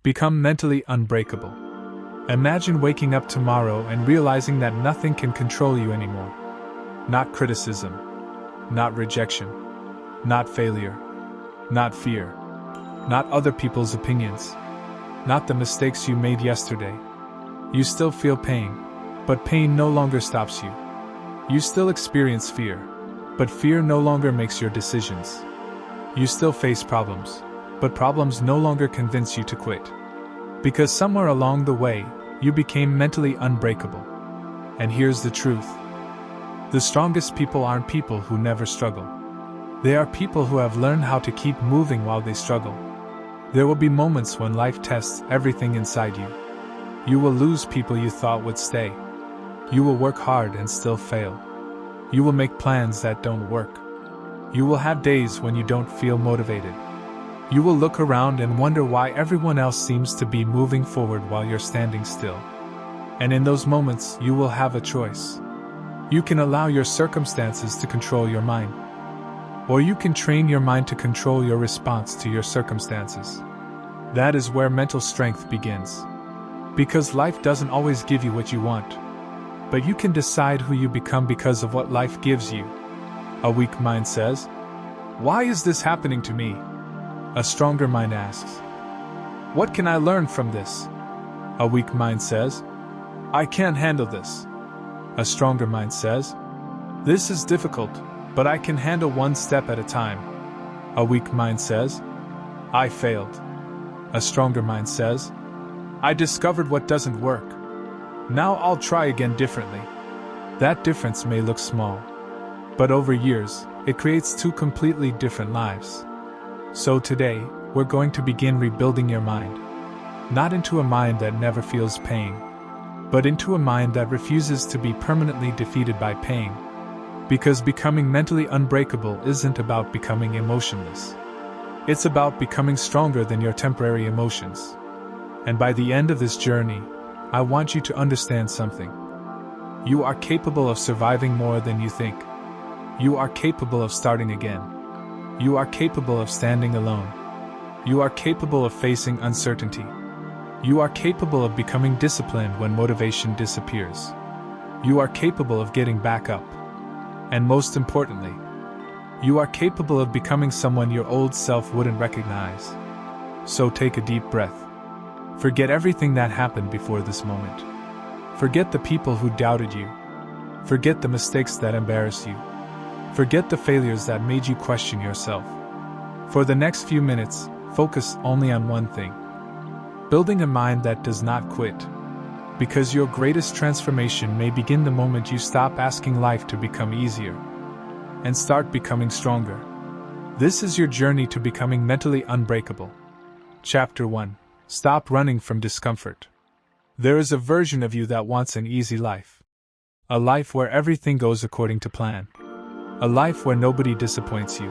Become mentally unbreakable. Imagine waking up tomorrow and realizing that nothing can control you anymore. Not criticism, not rejection, not failure, not fear, not other people's opinions, not the mistakes you made yesterday. You still feel pain, but pain no longer stops you. You still experience fear, but fear no longer makes your decisions. You still face problems, but problems no longer convince you to quit. Because somewhere along the way, you became mentally unbreakable. And here's the truth. The strongest people aren't people who never struggle. They are people who have learned how to keep moving while they struggle. There will be moments when life tests everything inside you. You will lose people you thought would stay. You will work hard and still fail. You will make plans that don't work. You will have days when you don't feel motivated. You will look around and wonder why everyone else seems to be moving forward while you're standing still. And in those moments, you will have a choice. You can allow your circumstances to control your mind. Or you can train your mind to control your response to your circumstances. That is where mental strength begins. Because life doesn't always give you what you want. But you can decide who you become because of what life gives you. A weak mind says, "Why is this happening to me?" A stronger mind asks, "What can I learn from this?" A weak mind says, "I can't handle this." A stronger mind says, "This is difficult, but I can handle one step at a time." A weak mind says, "I failed." A stronger mind says, "I discovered what doesn't work. Now I'll try again differently." That difference may look small, but over years, it creates two completely different lives. So today, we're going to begin rebuilding your mind. Not into a mind that never feels pain, but into a mind that refuses to be permanently defeated by pain. Because becoming mentally unbreakable isn't about becoming emotionless. It's about becoming stronger than your temporary emotions. And by the end of this journey, I want you to understand something. You are capable of surviving more than you think. You are capable of starting again. You are capable of standing alone. You are capable of facing uncertainty. You are capable of becoming disciplined when motivation disappears. You are capable of getting back up. And most importantly, you are capable of becoming someone your old self wouldn't recognize. So take a deep breath. Forget everything that happened before this moment. Forget the people who doubted you. Forget the mistakes that embarrassed you. Forget the failures that made you question yourself. For the next few minutes, focus only on one thing. Building a mind that does not quit. Because your greatest transformation may begin the moment you stop asking life to become easier and start becoming stronger. This is your journey to becoming mentally unbreakable. Chapter 1. Stop running from discomfort. There is a version of you that wants an easy life. A life where everything goes according to plan. A life where nobody disappoints you.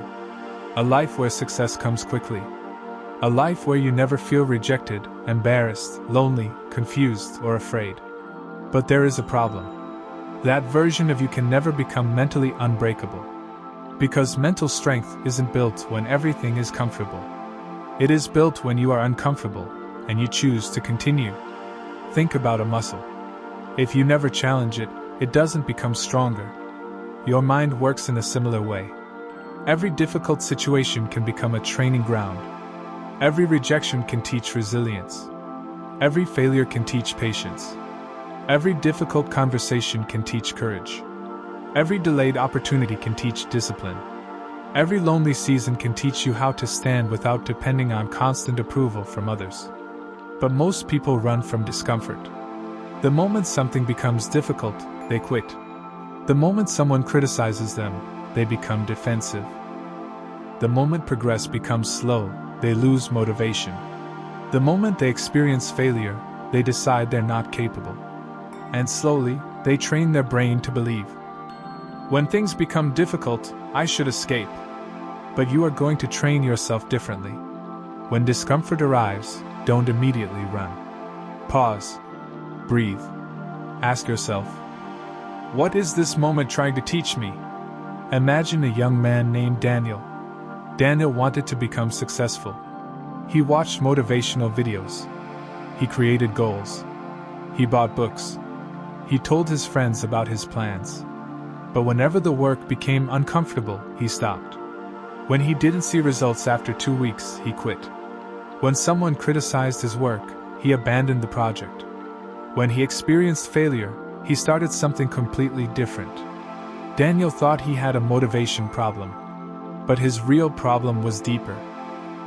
A life where success comes quickly. A life where you never feel rejected, embarrassed, lonely, confused, or afraid. But there is a problem. That version of you can never become mentally unbreakable. Because mental strength isn't built when everything is comfortable. It is built when you are uncomfortable, and you choose to continue. Think about a muscle. If you never challenge it, it doesn't become stronger. Your mind works in a similar way. Every difficult situation can become a training ground. Every rejection can teach resilience. Every failure can teach patience. Every difficult conversation can teach courage. Every delayed opportunity can teach discipline. Every lonely season can teach you how to stand without depending on constant approval from others. But most people run from discomfort. The moment something becomes difficult, they quit. The moment someone criticizes them, they become defensive. The moment progress becomes slow, they lose motivation. The moment they experience failure, they decide they're not capable. And slowly, they train their brain to believe, when things become difficult, I should escape. But you are going to train yourself differently. When discomfort arrives, don't immediately run. Pause. Breathe. Ask yourself, what is this moment trying to teach me? Imagine a young man named Daniel. Daniel wanted to become successful. He watched motivational videos. He created goals. He bought books. He told his friends about his plans. But whenever the work became uncomfortable, he stopped. When he didn't see results after 2 weeks, he quit. When someone criticized his work, he abandoned the project. When he experienced failure, he started something completely different. Daniel thought he had a motivation problem. But his real problem was deeper.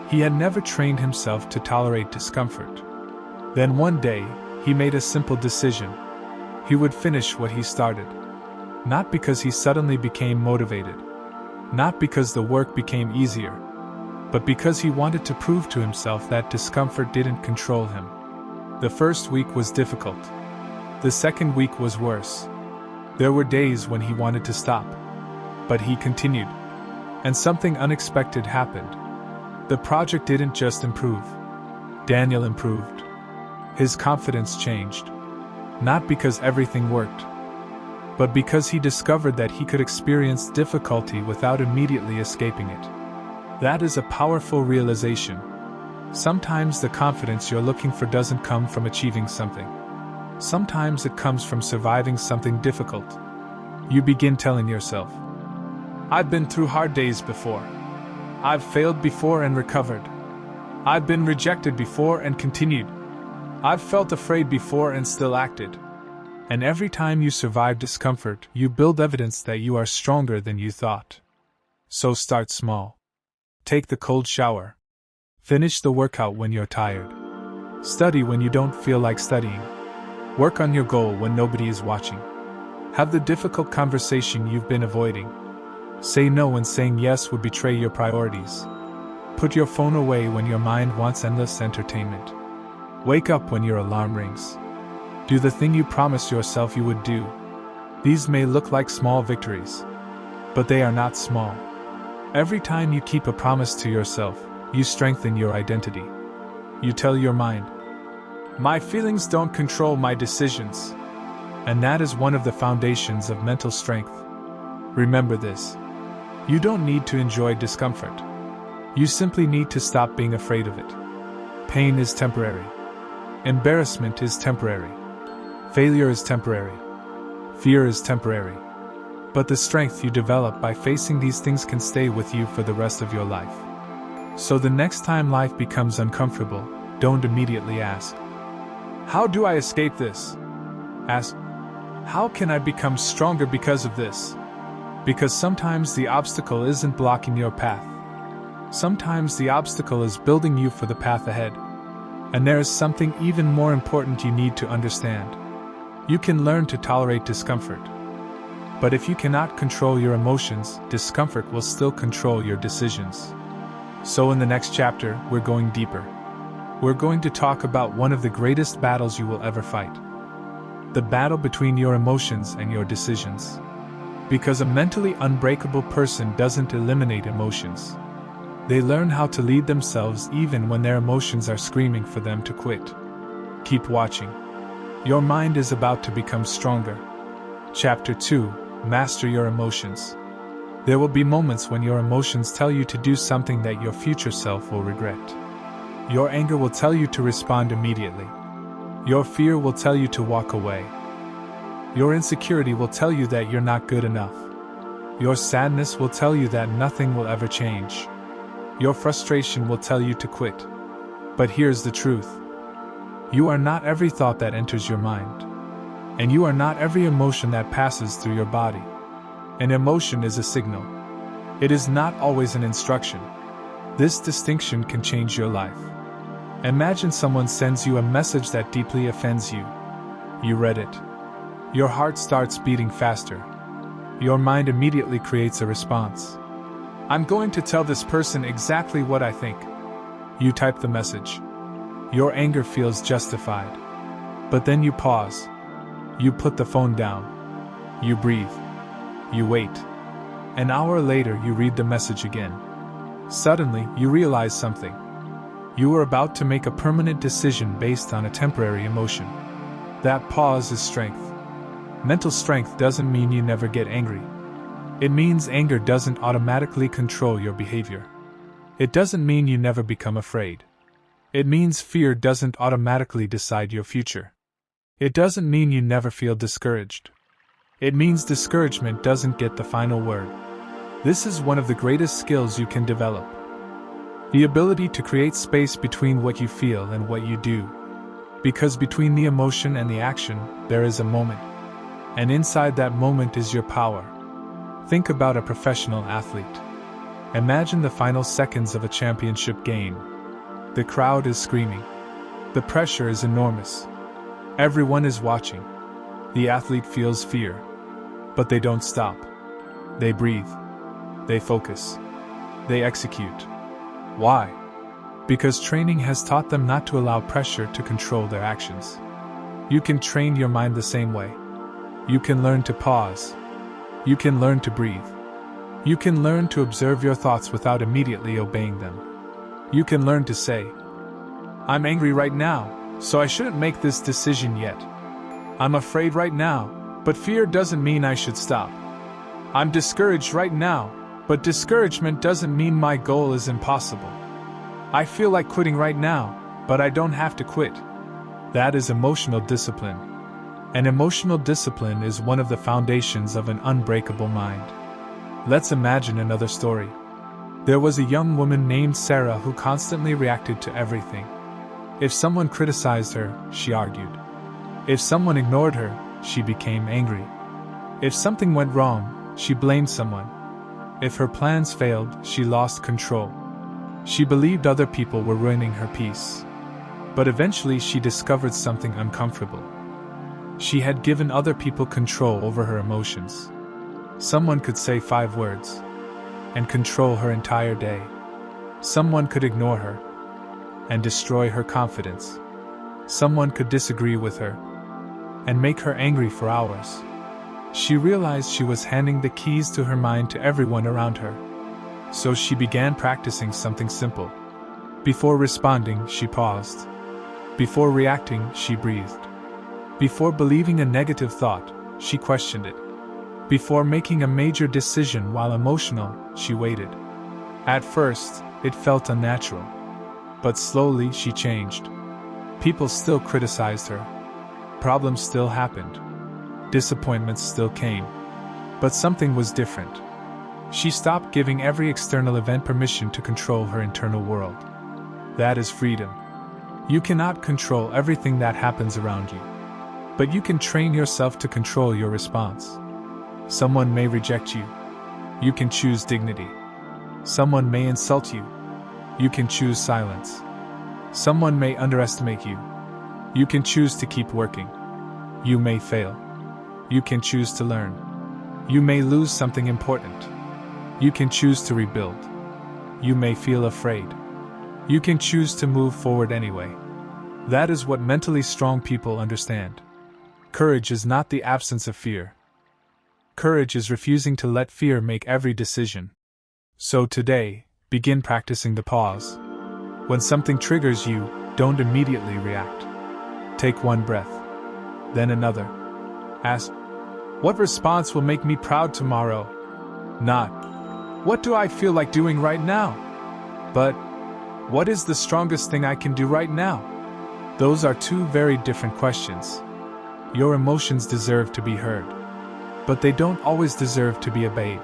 He had never trained himself to tolerate discomfort. Then one day, he made a simple decision. He would finish what he started. Not because he suddenly became motivated. Not because the work became easier. But because he wanted to prove to himself that discomfort didn't control him. The first week was difficult. The second week was worse. There were days when he wanted to stop. But he continued. And something unexpected happened. The project didn't just improve. Daniel improved. His confidence changed. Not because everything worked, but because he discovered that he could experience difficulty without immediately escaping it. That is a powerful realization. Sometimes the confidence you're looking for doesn't come from achieving something. Sometimes it comes from surviving something difficult. You begin telling yourself, "I've been through hard days before. I've failed before and recovered. I've been rejected before and continued. I've felt afraid before and still acted." And every time you survive discomfort, you build evidence that you are stronger than you thought. So start small. Take the cold shower. Finish the workout when you're tired. Study when you don't feel like studying. Work on your goal when nobody is watching. Have the difficult conversation you've been avoiding. Say no when saying yes would betray your priorities. Put your phone away when your mind wants endless entertainment. Wake up when your alarm rings. Do the thing you promised yourself you would do. These may look like small victories, but they are not small. Every time you keep a promise to yourself, you strengthen your identity. You tell your mind, "My feelings don't control my decisions." And that is one of the foundations of mental strength. Remember this. You don't need to enjoy discomfort. You simply need to stop being afraid of it. Pain is temporary. Embarrassment is temporary. Failure is temporary. Fear is temporary. But the strength you develop by facing these things can stay with you for the rest of your life. So the next time life becomes uncomfortable, don't immediately ask, "How do I escape this?" Ask, "How can I become stronger because of this?" Because sometimes the obstacle isn't blocking your path. Sometimes the obstacle is building you for the path ahead. And there is something even more important you need to understand. You can learn to tolerate discomfort. But if you cannot control your emotions, discomfort will still control your decisions. So in the next chapter, we're going deeper. We're going to talk about one of the greatest battles you will ever fight. The battle between your emotions and your decisions. Because a mentally unbreakable person doesn't eliminate emotions. They learn how to lead themselves even when their emotions are screaming for them to quit. Keep watching. Your mind is about to become stronger. Chapter 2: Master your emotions. There will be moments when your emotions tell you to do something that your future self will regret. Your anger will tell you to respond immediately. Your fear will tell you to walk away. Your insecurity will tell you that you're not good enough. Your sadness will tell you that nothing will ever change. Your frustration will tell you to quit. But here's the truth. You are not every thought that enters your mind. And you are not every emotion that passes through your body. An emotion is a signal. It is not always an instruction. This distinction can change your life. Imagine someone sends you a message that deeply offends you. You read it. Your heart starts beating faster. Your mind immediately creates a response. I'm going to tell this person exactly what I think. You type the message. Your anger feels justified. But then you pause. You put the phone down. You breathe. You wait. An hour later, you read the message again. Suddenly, you realize something. You are about to make a permanent decision based on a temporary emotion. That pause is strength. Mental strength doesn't mean you never get angry. It means anger doesn't automatically control your behavior. It doesn't mean you never become afraid. It means fear doesn't automatically decide your future. It doesn't mean you never feel discouraged. It means discouragement doesn't get the final word. This is one of the greatest skills you can develop. The ability to create space between what you feel and what you do. Because between the emotion and the action, there is a moment. And inside that moment is your power. Think about a professional athlete. Imagine the final seconds of a championship game. The crowd is screaming. The pressure is enormous. Everyone is watching. The athlete feels fear. But they don't stop. They breathe. They focus. They execute. Why? Because training has taught them not to allow pressure to control their actions. You can train your mind the same way. You can learn to pause. You can learn to breathe. You can learn to observe your thoughts without immediately obeying them. You can learn to say, "I'm angry right now, so I shouldn't make this decision yet. I'm afraid right now, but fear doesn't mean I should stop. I'm discouraged right now, but discouragement doesn't mean my goal is impossible. I feel like quitting right now, but I don't have to quit." That is emotional discipline. And emotional discipline is one of the foundations of an unbreakable mind. Let's imagine another story. There was a young woman named Sarah who constantly reacted to everything. If someone criticized her, she argued. If someone ignored her, she became angry. If something went wrong, she blamed someone. If her plans failed, she lost control. She believed other people were ruining her peace. But eventually she discovered something uncomfortable. She had given other people control over her emotions. Someone could say 5 words and control her entire day. Someone could ignore her and destroy her confidence. Someone could disagree with her and make her angry for hours. She realized she was handing the keys to her mind to everyone around her. So she began practicing something simple. Before responding, she paused. Before reacting, she breathed. Before believing a negative thought, she questioned it. Before making a major decision while emotional, she waited. At first, it felt unnatural. But slowly she changed. People still criticized her. Problems still happened. Disappointments still came. But something was different. She stopped giving every external event permission to control her internal world. That is freedom. You cannot control everything that happens around you. But you can train yourself to control your response. Someone may reject you. You can choose dignity. Someone may insult you. You can choose silence. Someone may underestimate you. You can choose to keep working. You may fail. You can choose to learn. You may lose something important. You can choose to rebuild. You may feel afraid. You can choose to move forward anyway. That is what mentally strong people understand. Courage is not the absence of fear. Courage is refusing to let fear make every decision. So today, begin practicing the pause. When something triggers you, don't immediately react. Take one breath. Then another. Ask, what response will make me proud tomorrow? Not, what do I feel like doing right now? But, what is the strongest thing I can do right now? Those are 2 very different questions. Your emotions deserve to be heard. But they don't always deserve to be obeyed.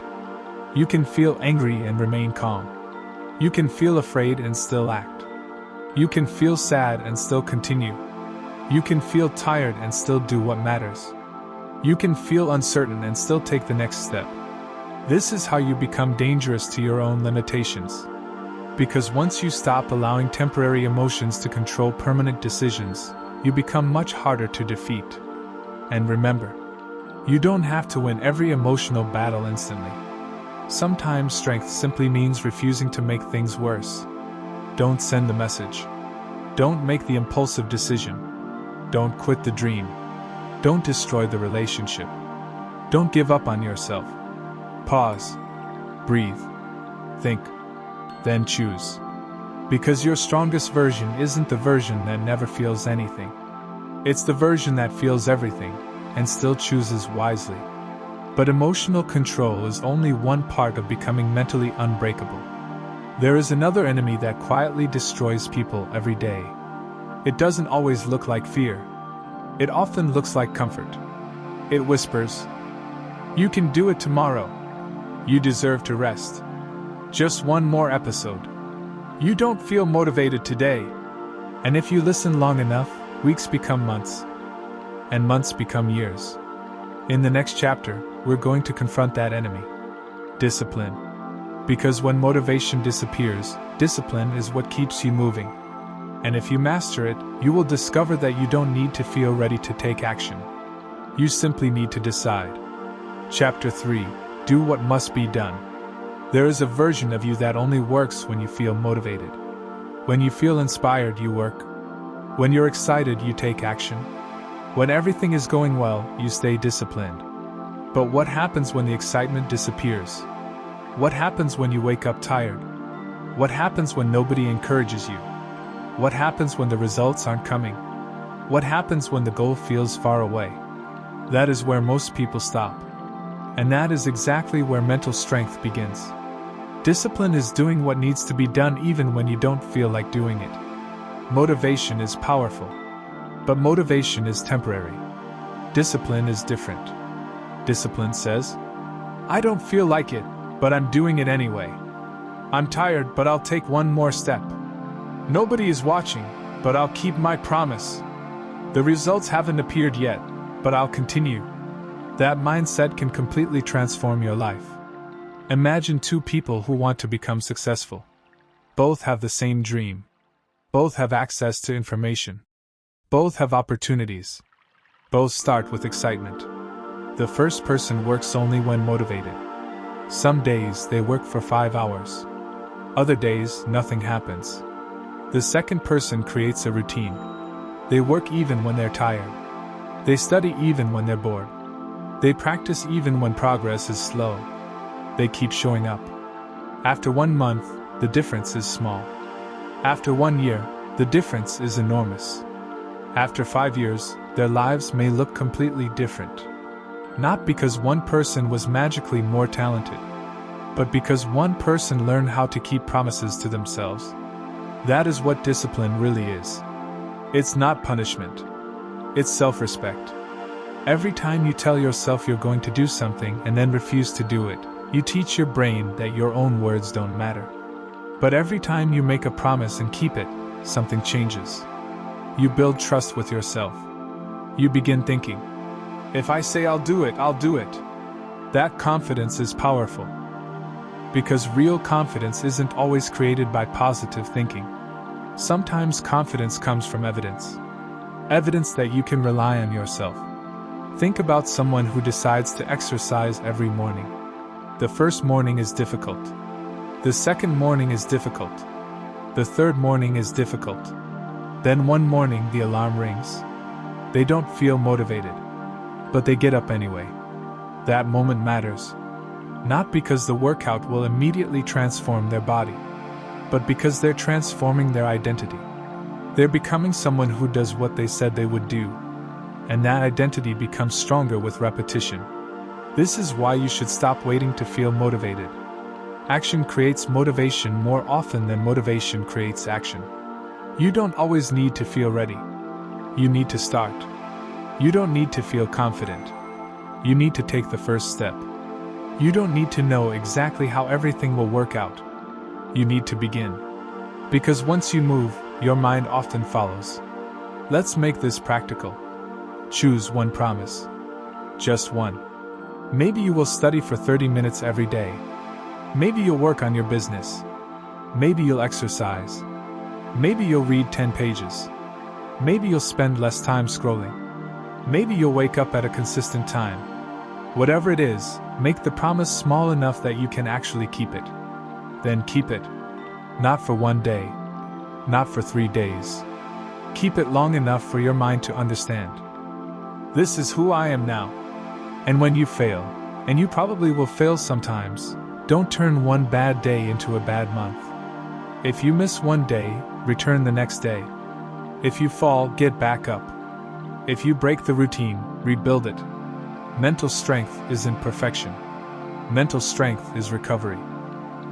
You can feel angry and remain calm. You can feel afraid and still act. You can feel sad and still continue. You can feel tired and still do what matters. You can feel uncertain and still take the next step. This is how you become dangerous to your own limitations. Because once you stop allowing temporary emotions to control permanent decisions, you become much harder to defeat. And remember, you don't have to win every emotional battle instantly. Sometimes strength simply means refusing to make things worse. Don't send the message. Don't make the impulsive decision. Don't quit the dream. Don't destroy the relationship. Don't give up on yourself. Pause. Breathe. Think. Then choose. Because your strongest version isn't the version that never feels anything. It's the version that feels everything, and still chooses wisely. But emotional control is only one part of becoming mentally unbreakable. There is another enemy that quietly destroys people every day. It doesn't always look like fear. It often looks like comfort. It whispers, "You can do it tomorrow. You deserve to rest. Just one more episode. You don't feel motivated today." And if you listen long enough, weeks become months. And months become years. In the next chapter, we're going to confront that enemy. Discipline. Because when motivation disappears, discipline is what keeps you moving. And if you master it, you will discover that you don't need to feel ready to take action. You simply need to decide. Chapter 3. Do what must be done. There is a version of you that only works when you feel motivated. When you feel inspired, you work. When you're excited, you take action. When everything is going well, you stay disciplined. But what happens when the excitement disappears? What happens when you wake up tired? What happens when nobody encourages you? What happens when the results aren't coming? What happens when the goal feels far away? That is where most people stop. And that is exactly where mental strength begins. Discipline is doing what needs to be done even when you don't feel like doing it. Motivation is powerful. But motivation is temporary. Discipline is different. Discipline says, "I don't feel like it, but I'm doing it anyway. I'm tired, but I'll take one more step. Nobody is watching, but I'll keep my promise. The results haven't appeared yet, but I'll continue." That mindset can completely transform your life. Imagine two people who want to become successful. Both have the same dream. Both have access to information. Both have opportunities. Both start with excitement. The first person works only when motivated. Some days they work for 5 hours. Other days, nothing happens. The second person creates a routine. They work even when they're tired. They study even when they're bored. They practice even when progress is slow. They keep showing up. After 1 month, the difference is small. After 1 year, the difference is enormous. After 5 years, their lives may look completely different. Not because one person was magically more talented, but because one person learned how to keep promises to themselves. That is what discipline really is. It's not punishment. It's self-respect. Every time you tell yourself you're going to do something and then refuse to do it, you teach your brain that your own words don't matter. But every time you make a promise and keep it, something changes. You build trust with yourself. You begin thinking, "If I say I'll do it, I'll do it." That confidence is powerful. Because real confidence isn't always created by positive thinking. Sometimes confidence comes from evidence. Evidence that you can rely on yourself. Think about someone who decides to exercise every morning. The first morning is difficult. The second morning is difficult. The third morning is difficult. Then one morning the alarm rings. They don't feel motivated. But they get up anyway. That moment matters. Not because the workout will immediately transform their body, but because they're transforming their identity. They're becoming someone who does what they said they would do. And that identity becomes stronger with repetition. This is why you should stop waiting to feel motivated. Action creates motivation more often than motivation creates action. You don't always need to feel ready. You need to start. You don't need to feel confident. You need to take the first step. You don't need to know exactly how everything will work out. You need to begin. Because once you move, your mind often follows. Let's make this practical. Choose one promise. Just one. Maybe you will study for 30 minutes every day. Maybe you'll work on your business. Maybe you'll exercise. Maybe you'll read 10 pages. Maybe you'll spend less time scrolling. Maybe you'll wake up at a consistent time. Whatever it is, make the promise small enough that you can actually keep it. Then keep it. Not for 1 day. Not for 3 days. Keep it long enough for your mind to understand. This is who I am now. And when you fail, and you probably will fail sometimes, don't turn one bad day into a bad month. If you miss one day, return the next day. If you fall, get back up. If you break the routine, rebuild it. Mental strength isn't perfection. Mental strength is recovery.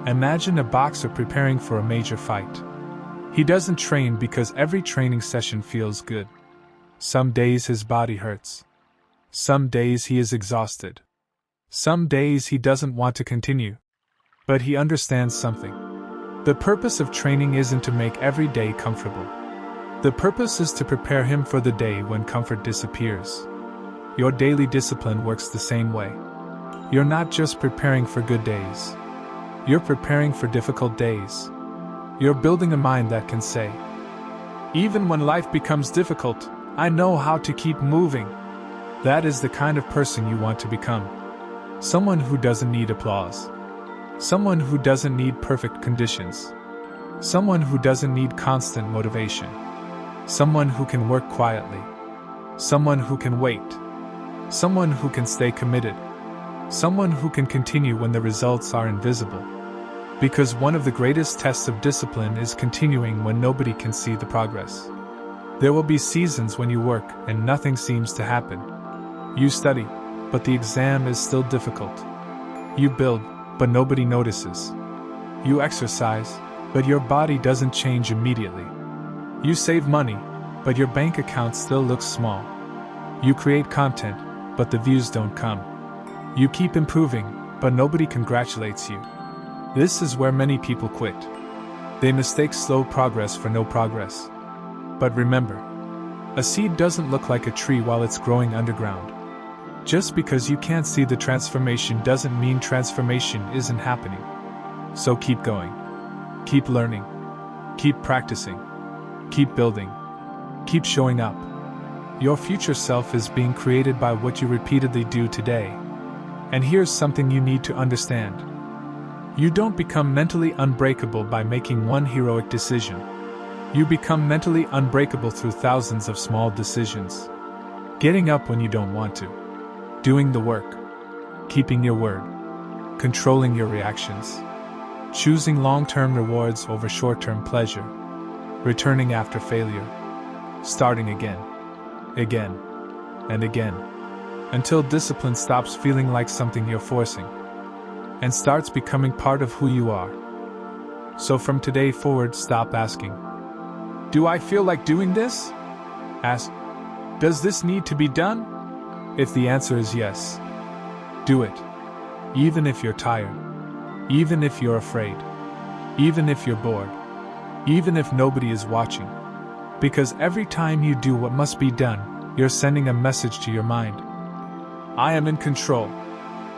Imagine a boxer preparing for a major fight. He doesn't train because every training session feels good. Some days his body hurts. Some days he is exhausted. Some days he doesn't want to continue. But he understands something. The purpose of training isn't to make every day comfortable. The purpose is to prepare him for the day when comfort disappears. Your daily discipline works the same way. You're not just preparing for good days. You're preparing for difficult days. You're building a mind that can say, even when life becomes difficult, I know how to keep moving. That is the kind of person you want to become. Someone who doesn't need applause. Someone who doesn't need perfect conditions. Someone who doesn't need constant motivation. Someone who can work quietly. Someone who can wait. Someone who can stay committed. Someone who can continue when the results are invisible. Because one of the greatest tests of discipline is continuing when nobody can see the progress. There will be seasons when you work and nothing seems to happen. You study, but the exam is still difficult. You build, but nobody notices. You exercise, but your body doesn't change immediately. You save money, but your bank account still looks small. You create content, but the views don't come. You keep improving, but nobody congratulates you. This is where many people quit. They mistake slow progress for no progress. But remember, a seed doesn't look like a tree while it's growing underground. Just because you can't see the transformation doesn't mean transformation isn't happening. So keep going. Keep learning. Keep practicing. Keep building. Keep showing up. Your future self is being created by what you repeatedly do today. And here's something you need to understand. You don't become mentally unbreakable by making one heroic decision. You become mentally unbreakable through thousands of small decisions. Getting up when you don't want to. Doing the work. Keeping your word. Controlling your reactions. Choosing long-term rewards over short-term pleasure. Returning after failure. Starting again. Again. And again. Until discipline stops feeling like something you're forcing. And starts becoming part of who you are. So from today forward, stop asking, do I feel like doing this? Ask, does this need to be done? If the answer is yes, do it. Even if you're tired. Even if you're afraid. Even if you're bored. Even if nobody is watching. Because every time you do what must be done, you're sending a message to your mind. I am in control.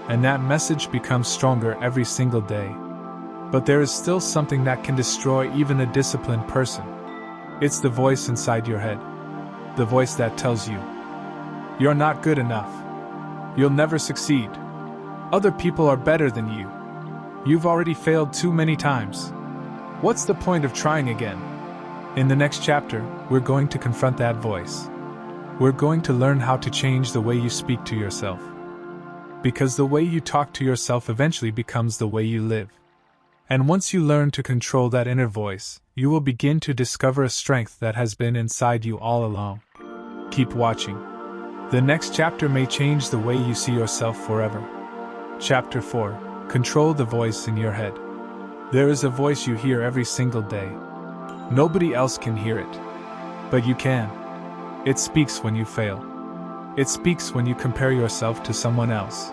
And that message becomes stronger every single day. But there is still something that can destroy even a disciplined person. It's the voice inside your head. The voice that tells you, you're not good enough. You'll never succeed. Other people are better than you. You've already failed too many times. What's the point of trying again? In the next chapter, we're going to confront that voice. We're going to learn how to change the way you speak to yourself. Because the way you talk to yourself eventually becomes the way you live. And once you learn to control that inner voice, you will begin to discover a strength that has been inside you all along. Keep watching. The next chapter may change the way you see yourself forever. Chapter 4. Control the voice in your head. There is a voice you hear every single day. Nobody else can hear it. But you can. It speaks when you fail. It speaks when you compare yourself to someone else.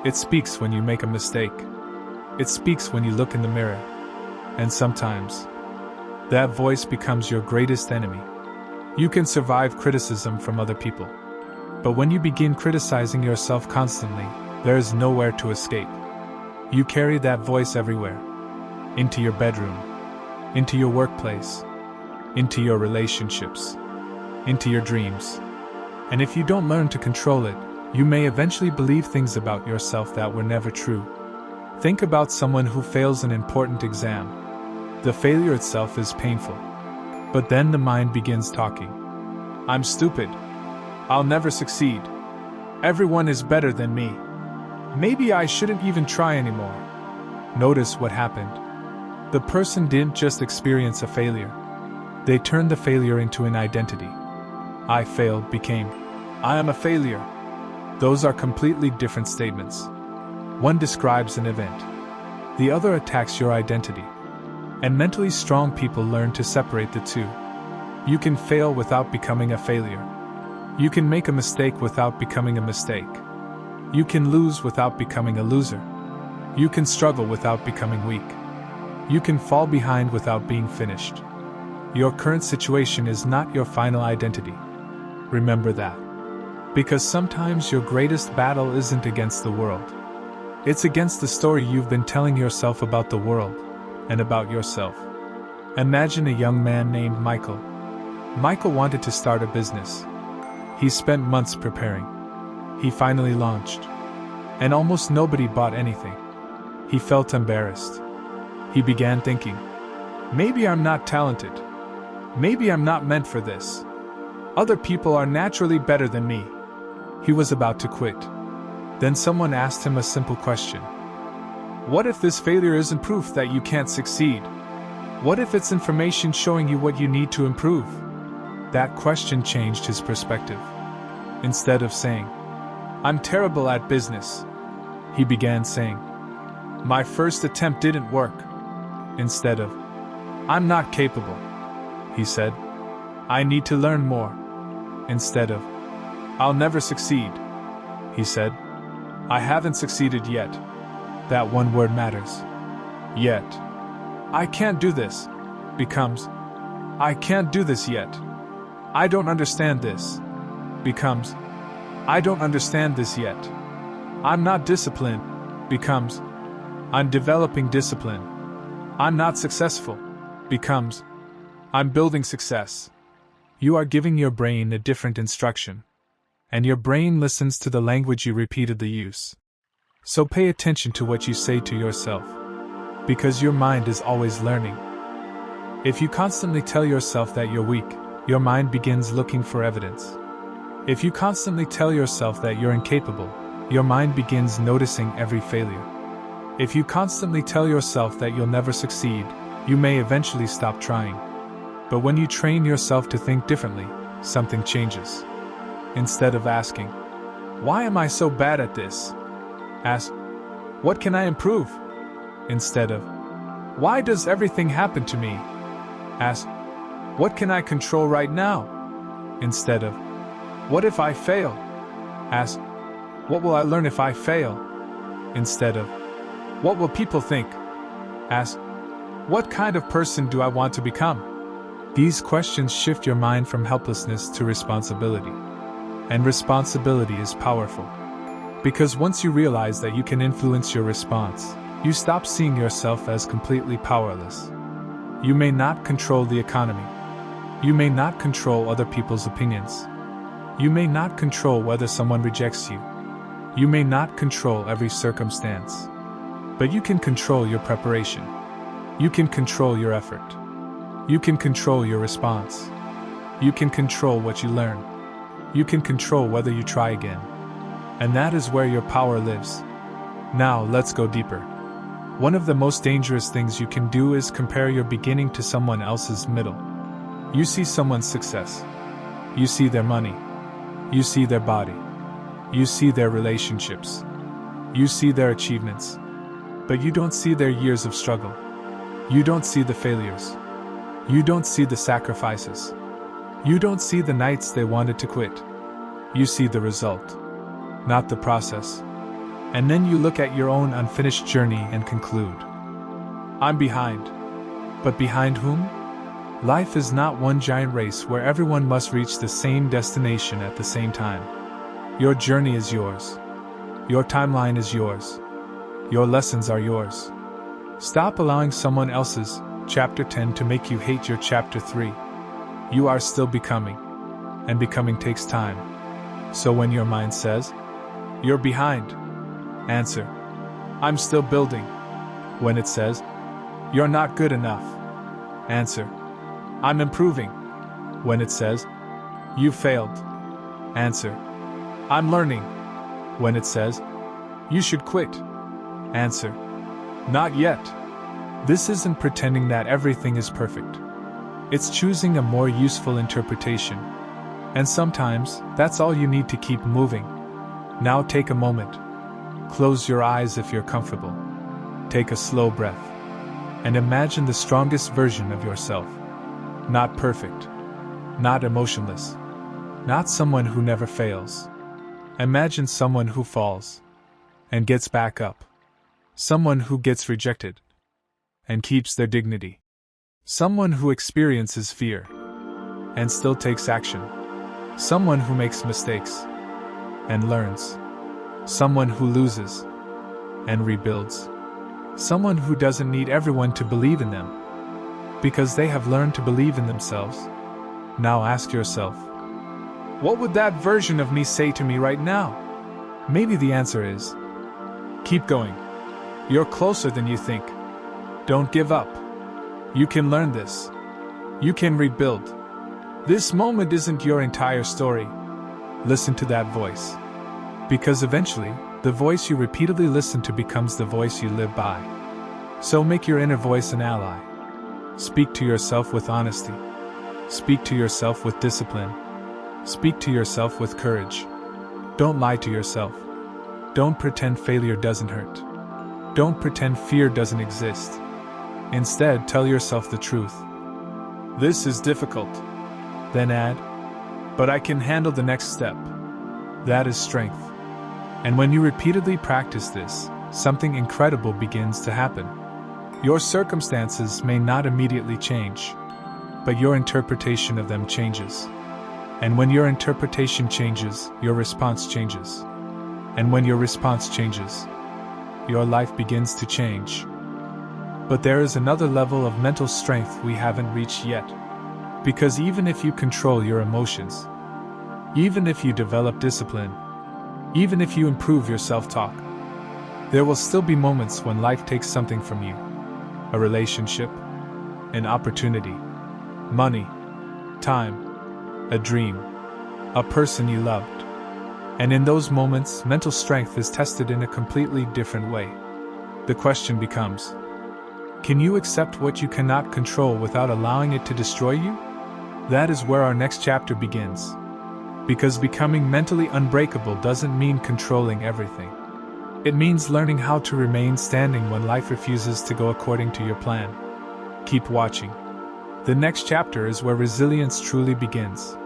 It speaks when you make a mistake. It speaks when you look in the mirror. And sometimes, that voice becomes your greatest enemy. You can survive criticism from other people. But when you begin criticizing yourself constantly, there is nowhere to escape. You carry that voice everywhere. Into your bedroom. Into your workplace. Into your relationships. Into your dreams. And if you don't learn to control it, you may eventually believe things about yourself that were never true. Think about someone who fails an important exam. The failure itself is painful. But then the mind begins talking. I'm stupid. I'll never succeed. Everyone is better than me. Maybe I shouldn't even try anymore. Notice what happened. The person didn't just experience a failure. They turned the failure into an identity. I failed became, I am a failure. Those are completely different statements. One describes an event. The other attacks your identity. And mentally strong people learn to separate the two. You can fail without becoming a failure. You can make a mistake without becoming a mistake. You can lose without becoming a loser. You can struggle without becoming weak. You can fall behind without being finished. Your current situation is not your final identity. Remember that. Because sometimes your greatest battle isn't against the world. It's against the story you've been telling yourself about the world and about yourself. Imagine a young man named Michael. Michael wanted to start a business. He spent months preparing. He finally launched. And almost nobody bought anything. He felt embarrassed. He began thinking, maybe I'm not talented. Maybe I'm not meant for this. Other people are naturally better than me. He was about to quit. Then someone asked him a simple question. What if this failure isn't proof that you can't succeed? What if it's information showing you what you need to improve? That question changed his perspective. Instead of saying, I'm terrible at business, he began saying, my first attempt didn't work. Instead of, I'm not capable, he said, I need to learn more. Instead of, I'll never succeed, he said, I haven't succeeded yet. That one word matters. Yet. I can't do this becomes, I can't do this yet. I don't understand this becomes, I don't understand this yet. I'm not disciplined becomes, I'm developing discipline. I'm not successful becomes, I'm building success. You are giving your brain a different instruction. And your brain listens to the language you repeatedly use. So pay attention to what you say to yourself. Because your mind is always learning. If you constantly tell yourself that you're weak, your mind begins looking for evidence. If you constantly tell yourself that you're incapable, your mind begins noticing every failure. If you constantly tell yourself that you'll never succeed, you may eventually stop trying. But when you train yourself to think differently, something changes. Instead of asking, why am I so bad at this? Ask, what can I improve? Instead of, why does everything happen to me? Ask, what can I control right now? Instead of, what if I fail? Ask, what will I learn if I fail? Instead of, what will people think? Ask, what kind of person do I want to become? These questions shift your mind from helplessness to responsibility. And responsibility is powerful. Because once you realize that you can influence your response, you stop seeing yourself as completely powerless. You may not control the economy. You may not control other people's opinions. You may not control whether someone rejects you. You may not control every circumstance. But you can control your preparation. You can control your effort. You can control your response. You can control what you learn. You can control whether you try again. And that is where your power lives. Now let's go deeper. One of the most dangerous things you can do is compare your beginning to someone else's middle. You see someone's success. You see their money. You see their body. You see their relationships. You see their achievements. But you don't see their years of struggle. You don't see the failures. You don't see the sacrifices. You don't see the nights they wanted to quit. You see the result, not the process. And then you look at your own unfinished journey and conclude, I'm behind. But behind whom? Life is not one giant race where everyone must reach the same destination at the same time. Your journey is yours. Your timeline is yours. Your lessons are yours. Stop allowing someone else's chapter 10 to make you hate your chapter 3. You are still becoming, and becoming takes time. So when your mind says, you're behind, answer, I'm still building. When it says, you're not good enough, answer, I'm improving. When it says, you failed, answer, I'm learning. When it says, you should quit, answer, not yet. This isn't pretending that everything is perfect. It's choosing a more useful interpretation. And sometimes, that's all you need to keep moving. Now take a moment. Close your eyes if you're comfortable. Take a slow breath and imagine the strongest version of yourself. Not perfect, not emotionless, not someone who never fails. Imagine someone who falls and gets back up. Someone who gets rejected and keeps their dignity. Someone who experiences fear and still takes action. Someone who makes mistakes and learns. Someone who loses and rebuilds. Someone who doesn't need everyone to believe in them because they have learned to believe in themselves. Now ask yourself, what would that version of me say to me right now? Maybe the answer is, keep going. You're closer than you think. Don't give up. You can learn this. You can rebuild. This moment isn't your entire story. Listen to that voice. Because eventually, the voice you repeatedly listen to becomes the voice you live by. So make your inner voice an ally. Speak to yourself with honesty. Speak to yourself with discipline. Speak to yourself with courage. Don't lie to yourself. Don't pretend failure doesn't hurt. Don't pretend fear doesn't exist. Instead, tell yourself the truth. This is difficult. Then add, but I can handle the next step. That is strength. And when you repeatedly practice this, something incredible begins to happen. Your circumstances may not immediately change, but your interpretation of them changes. And when your interpretation changes, your response changes. And when your response changes, your life begins to change. But there is another level of mental strength we haven't reached yet. Because even if you control your emotions, even if you develop discipline, even if you improve your self-talk, there will still be moments when life takes something from you. A relationship, an opportunity, money, time, a dream, a person you loved. And in those moments, mental strength is tested in a completely different way. The question becomes, can you accept what you cannot control without allowing it to destroy you? That is where our next chapter begins. Because becoming mentally unbreakable doesn't mean controlling everything. It means learning how to remain standing when life refuses to go according to your plan. Keep watching. The next chapter is where resilience truly begins.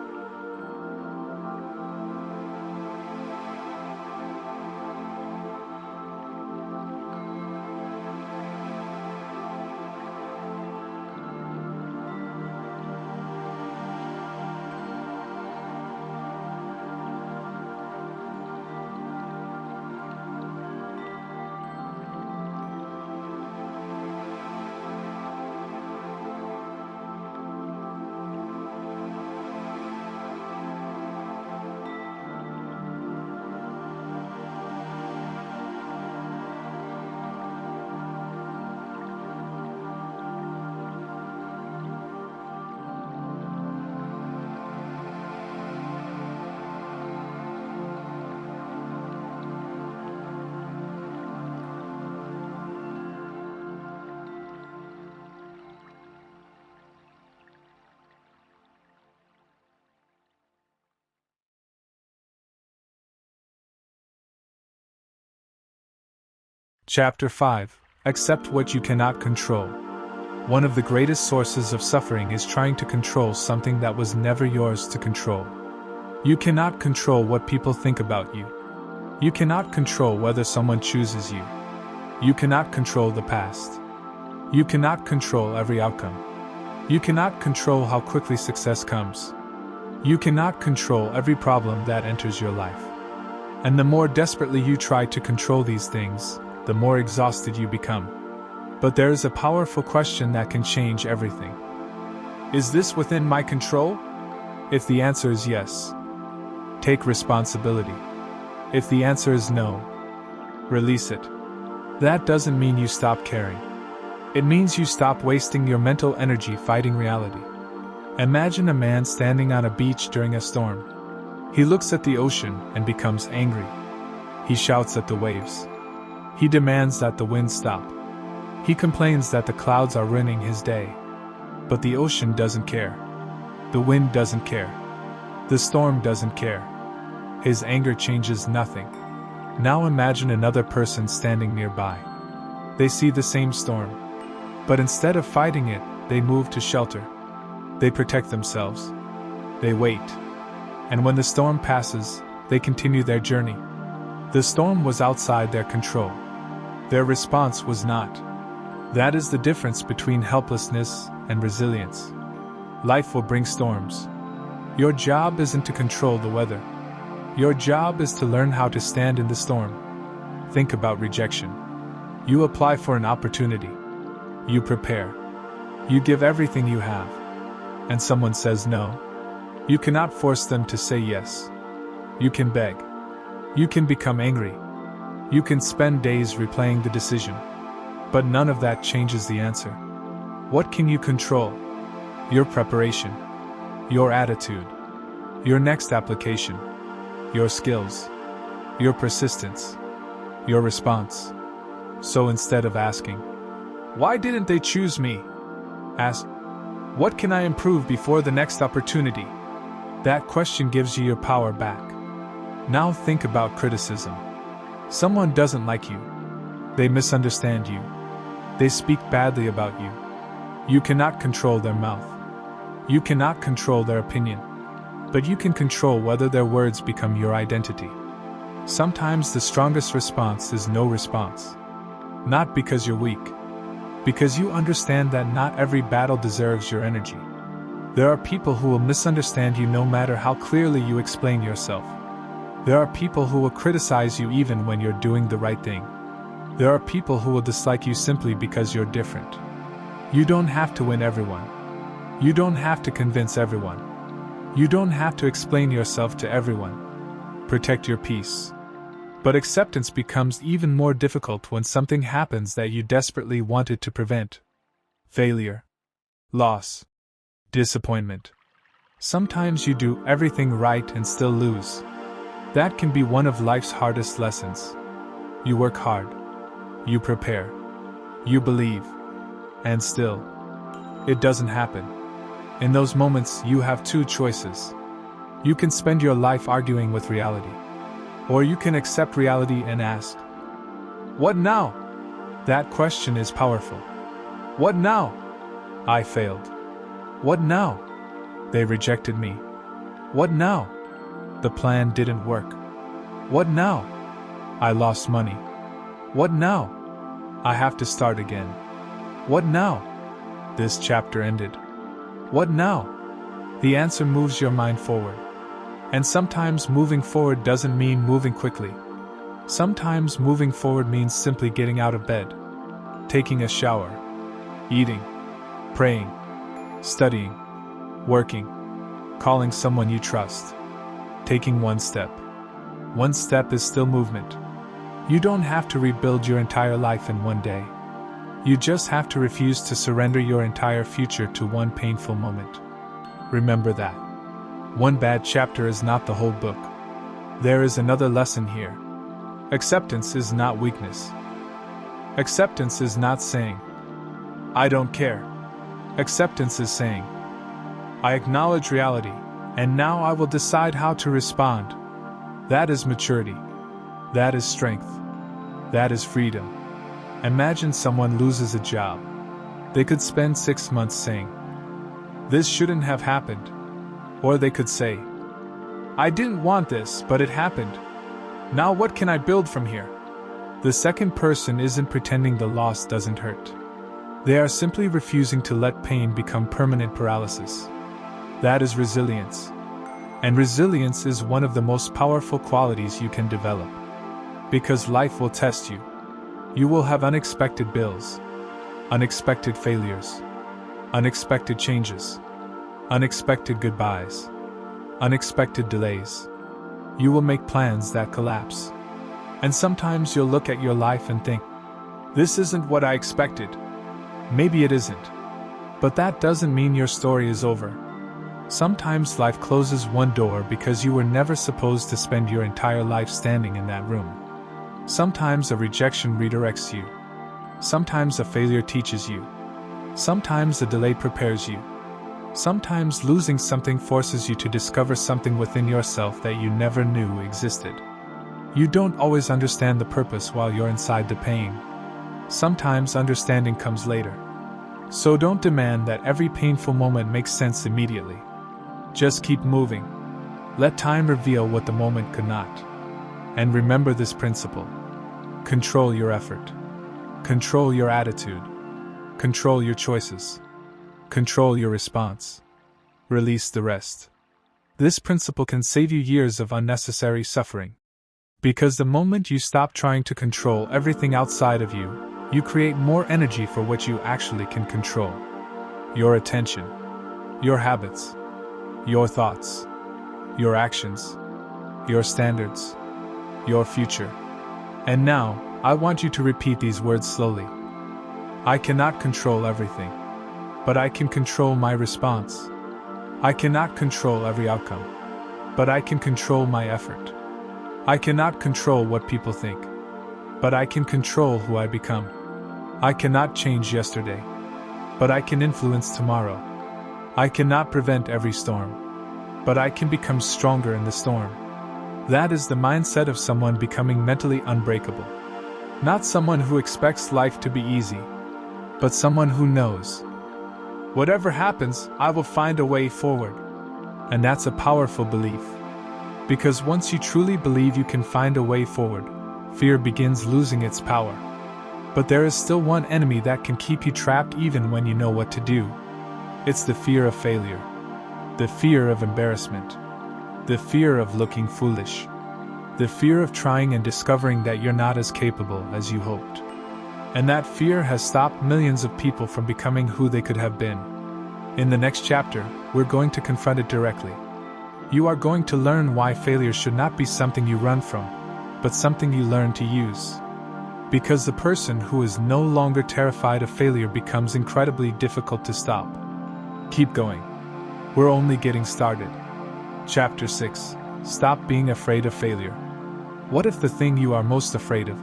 Chapter 5. Accept what you cannot control. One of the greatest sources of suffering is trying to control something that was never yours to control. You cannot control what people think about you. You cannot control whether someone chooses you. You cannot control the past. You cannot control every outcome. You cannot control how quickly success comes. You cannot control every problem that enters your life. And the more desperately you try to control these things, the more exhausted you become. But there is a powerful question that can change everything. Is this within my control? If the answer is yes, take responsibility. If the answer is no, release it. That doesn't mean you stop caring. It means you stop wasting your mental energy fighting reality. Imagine a man standing on a beach during a storm. He looks at the ocean and becomes angry. He shouts at the waves. He demands that the wind stop. He complains that the clouds are ruining his day. But the ocean doesn't care. The wind doesn't care. The storm doesn't care. His anger changes nothing. Now imagine another person standing nearby. They see the same storm. But instead of fighting it, they move to shelter. They protect themselves. They wait. And when the storm passes, they continue their journey. The storm was outside their control. Their response was not. That is the difference between helplessness and resilience. Life will bring storms. Your job isn't to control the weather. Your job is to learn how to stand in the storm. Think about rejection. You apply for an opportunity. You prepare. You give everything you have. And someone says no. You cannot force them to say yes. You can beg. You can become angry. You can spend days replaying the decision. But none of that changes the answer. What can you control? Your preparation. Your attitude. Your next application. Your skills. Your persistence. Your response. So instead of asking, "Why didn't they choose me?" ask, "What can I improve before the next opportunity?" That question gives you your power back. Now think about criticism. Someone doesn't like you. They misunderstand you. They speak badly about you. You cannot control their mouth. You cannot control their opinion. But you can control whether their words become your identity. Sometimes the strongest response is no response. Not because you're weak. Because you understand that not every battle deserves your energy. There are people who will misunderstand you no matter how clearly you explain yourself. There are people who will criticize you even when you're doing the right thing. There are people who will dislike you simply because you're different. You don't have to win everyone. You don't have to convince everyone. You don't have to explain yourself to everyone. Protect your peace. But acceptance becomes even more difficult when something happens that you desperately wanted to prevent. Failure. Loss. Disappointment. Sometimes you do everything right and still lose. That can be one of life's hardest lessons. You work hard. You prepare. You believe. And still, it doesn't happen. In those moments, you have two choices. You can spend your life arguing with reality. Or you can accept reality and ask, "What now?" That question is powerful. What now? I failed. What now? They rejected me. What now? The plan didn't work. What now? I lost money. What now? I have to start again. What now? This chapter ended. What now? The answer moves your mind forward. And sometimes moving forward doesn't mean moving quickly. Sometimes moving forward means simply getting out of bed, taking a shower, eating, praying, studying, working, calling someone you trust, taking one step. One step is still movement. You don't have to rebuild your entire life in one day. You just have to refuse to surrender your entire future to one painful moment. Remember that. One bad chapter is not the whole book. There is another lesson here. Acceptance is not weakness. Acceptance is not saying, "I don't care." Acceptance is saying, "I acknowledge reality, and now I will decide how to respond." That is maturity. That is strength. That is freedom. Imagine someone loses a job. They could spend 6 months saying, "This shouldn't have happened." Or they could say, "I didn't want this, but it happened. Now what can I build from here?" The second person isn't pretending the loss doesn't hurt. They are simply refusing to let pain become permanent paralysis. That is resilience. And resilience is one of the most powerful qualities you can develop. Because life will test you. You will have unexpected bills, unexpected failures, unexpected changes, unexpected goodbyes, unexpected delays. You will make plans that collapse. And sometimes you'll look at your life and think, "This isn't what I expected." Maybe it isn't. But that doesn't mean your story is over. Sometimes life closes one door because you were never supposed to spend your entire life standing in that room. Sometimes a rejection redirects you. Sometimes a failure teaches you. Sometimes a delay prepares you. Sometimes losing something forces you to discover something within yourself that you never knew existed. You don't always understand the purpose while you're inside the pain. Sometimes understanding comes later. So don't demand that every painful moment makes sense immediately. Just keep moving. Let time reveal what the moment could not. And remember this principle. Control your effort. Control your attitude. Control your choices. Control your response. Release the rest. This principle can save you years of unnecessary suffering. Because the moment you stop trying to control everything outside of you, you create more energy for what you actually can control. Your attention. Your habits. Your thoughts. Your actions. Your standards. Your future. And now, I want you to repeat these words slowly. I cannot control everything. But I can control my response. I cannot control every outcome. But I can control my effort. I cannot control what people think. But I can control who I become. I cannot change yesterday. But I can influence tomorrow. I cannot prevent every storm. But I can become stronger in the storm. That is the mindset of someone becoming mentally unbreakable. Not someone who expects life to be easy, but someone who knows. Whatever happens, I will find a way forward. And that's a powerful belief. Because once you truly believe you can find a way forward, fear begins losing its power. But there is still one enemy that can keep you trapped even when you know what to do. It's the fear of failure. The fear of embarrassment. The fear of looking foolish. The fear of trying and discovering that you're not as capable as you hoped. And that fear has stopped millions of people from becoming who they could have been. In the next chapter, we're going to confront it directly. You are going to learn why failure should not be something you run from, but something you learn to use. Because the person who is no longer terrified of failure becomes incredibly difficult to stop. Keep going. We're only getting started. Chapter 6. Stop being afraid of failure. What if the thing you are most afraid of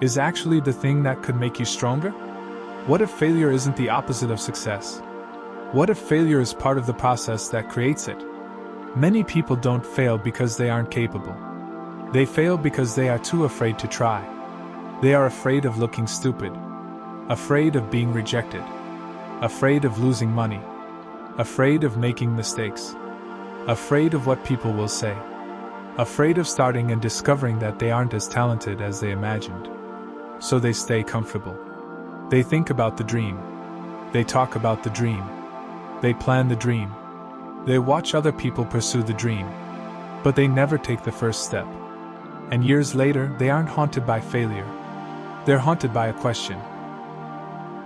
is actually the thing that could make you stronger? What if failure isn't the opposite of success? What if failure is part of the process that creates it? Many people don't fail because they aren't capable. They fail because they are too afraid to try. They are afraid of looking stupid, afraid of being rejected, afraid of losing money, afraid of making mistakes, afraid of what people will say, afraid of starting and discovering that they aren't as talented as they imagined. So they stay comfortable. They think about the dream. They talk about the dream. They plan the dream. They watch other people pursue the dream. But they never take the first step. And years later, they aren't haunted by failure. They're haunted by a question.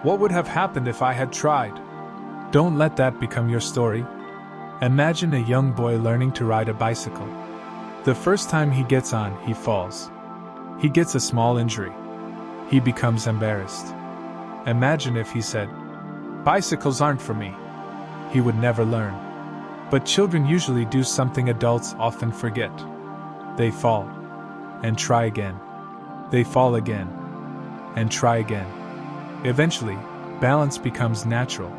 What would have happened if I had tried? Don't let that become your story. Imagine a young boy learning to ride a bicycle. The first time he gets on, he falls. He gets a small injury. He becomes embarrassed. Imagine if he said, "Bicycles aren't for me." He would never learn. But children usually do something adults often forget. They fall. And try again. They fall again. And try again. Eventually, balance becomes natural.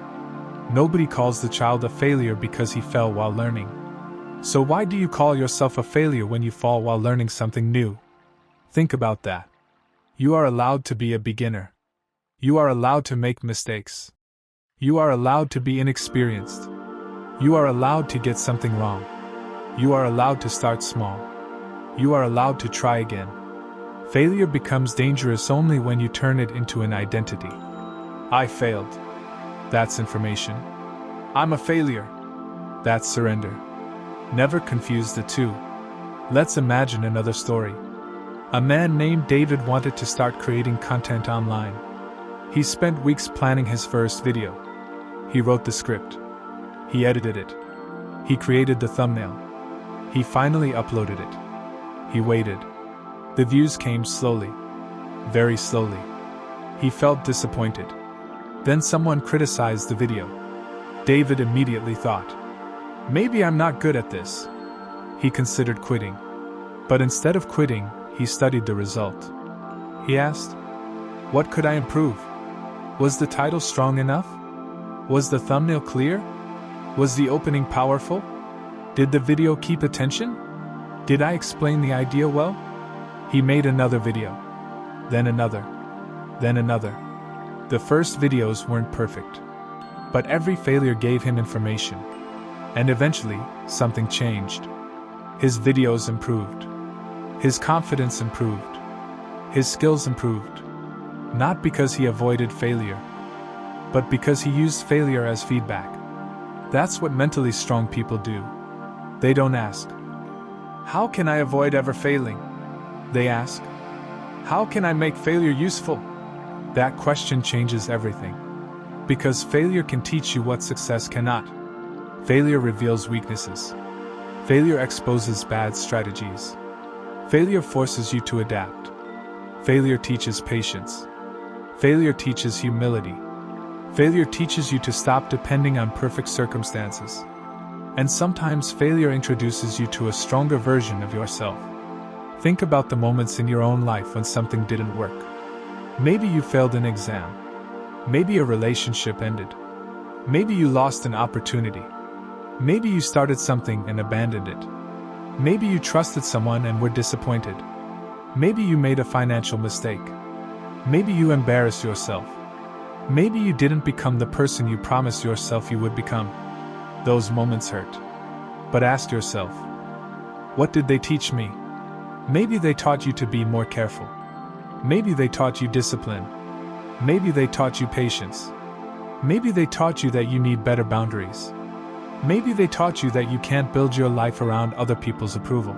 Nobody calls the child a failure because he fell while learning. So why do you call yourself a failure when you fall while learning something new? Think about that. You are allowed to be a beginner. You are allowed to make mistakes. You are allowed to be inexperienced. You are allowed to get something wrong. You are allowed to start small. You are allowed to try again. Failure becomes dangerous only when you turn it into an identity. I failed. That's information. I'm a failure. That's surrender. Never confuse the two. Let's imagine another story. A man named David wanted to start creating content online. He spent weeks planning his first video. He wrote the script. He edited it. He created the thumbnail. He finally uploaded it. He waited. The views came slowly. Very slowly. He felt disappointed. Then someone criticized the video. David immediately thought, "Maybe I'm not good at this." He considered quitting. But instead of quitting, he studied the result. He asked, "What could I improve? Was the title strong enough? Was the thumbnail clear? Was the opening powerful? Did the video keep attention? Did I explain the idea well?" He made another video. Then another. then another. The first videos weren't perfect, but every failure gave him information. And eventually, something changed. His videos improved. His confidence improved. His skills improved. Not because he avoided failure, but because he used failure as feedback. That's what mentally strong people do. They don't ask, "How can I avoid ever failing?" They ask, "How can I make failure useful?" That question changes everything. Because failure can teach you what success cannot. Failure reveals weaknesses. Failure exposes bad strategies. Failure forces you to adapt. Failure teaches patience. Failure teaches humility. Failure teaches you to stop depending on perfect circumstances. And sometimes failure introduces you to a stronger version of yourself. Think about the moments in your own life when something didn't work. Maybe you failed an exam. Maybe a relationship ended. Maybe you lost an opportunity. Maybe you started something and abandoned it. Maybe you trusted someone and were disappointed. Maybe you made a financial mistake. Maybe you embarrassed yourself. Maybe you didn't become the person you promised yourself you would become. Those moments hurt. But ask yourself, what did they teach me? Maybe they taught you to be more careful. Maybe they taught you discipline. Maybe they taught you patience. Maybe they taught you that you need better boundaries. Maybe they taught you that you can't build your life around other people's approval.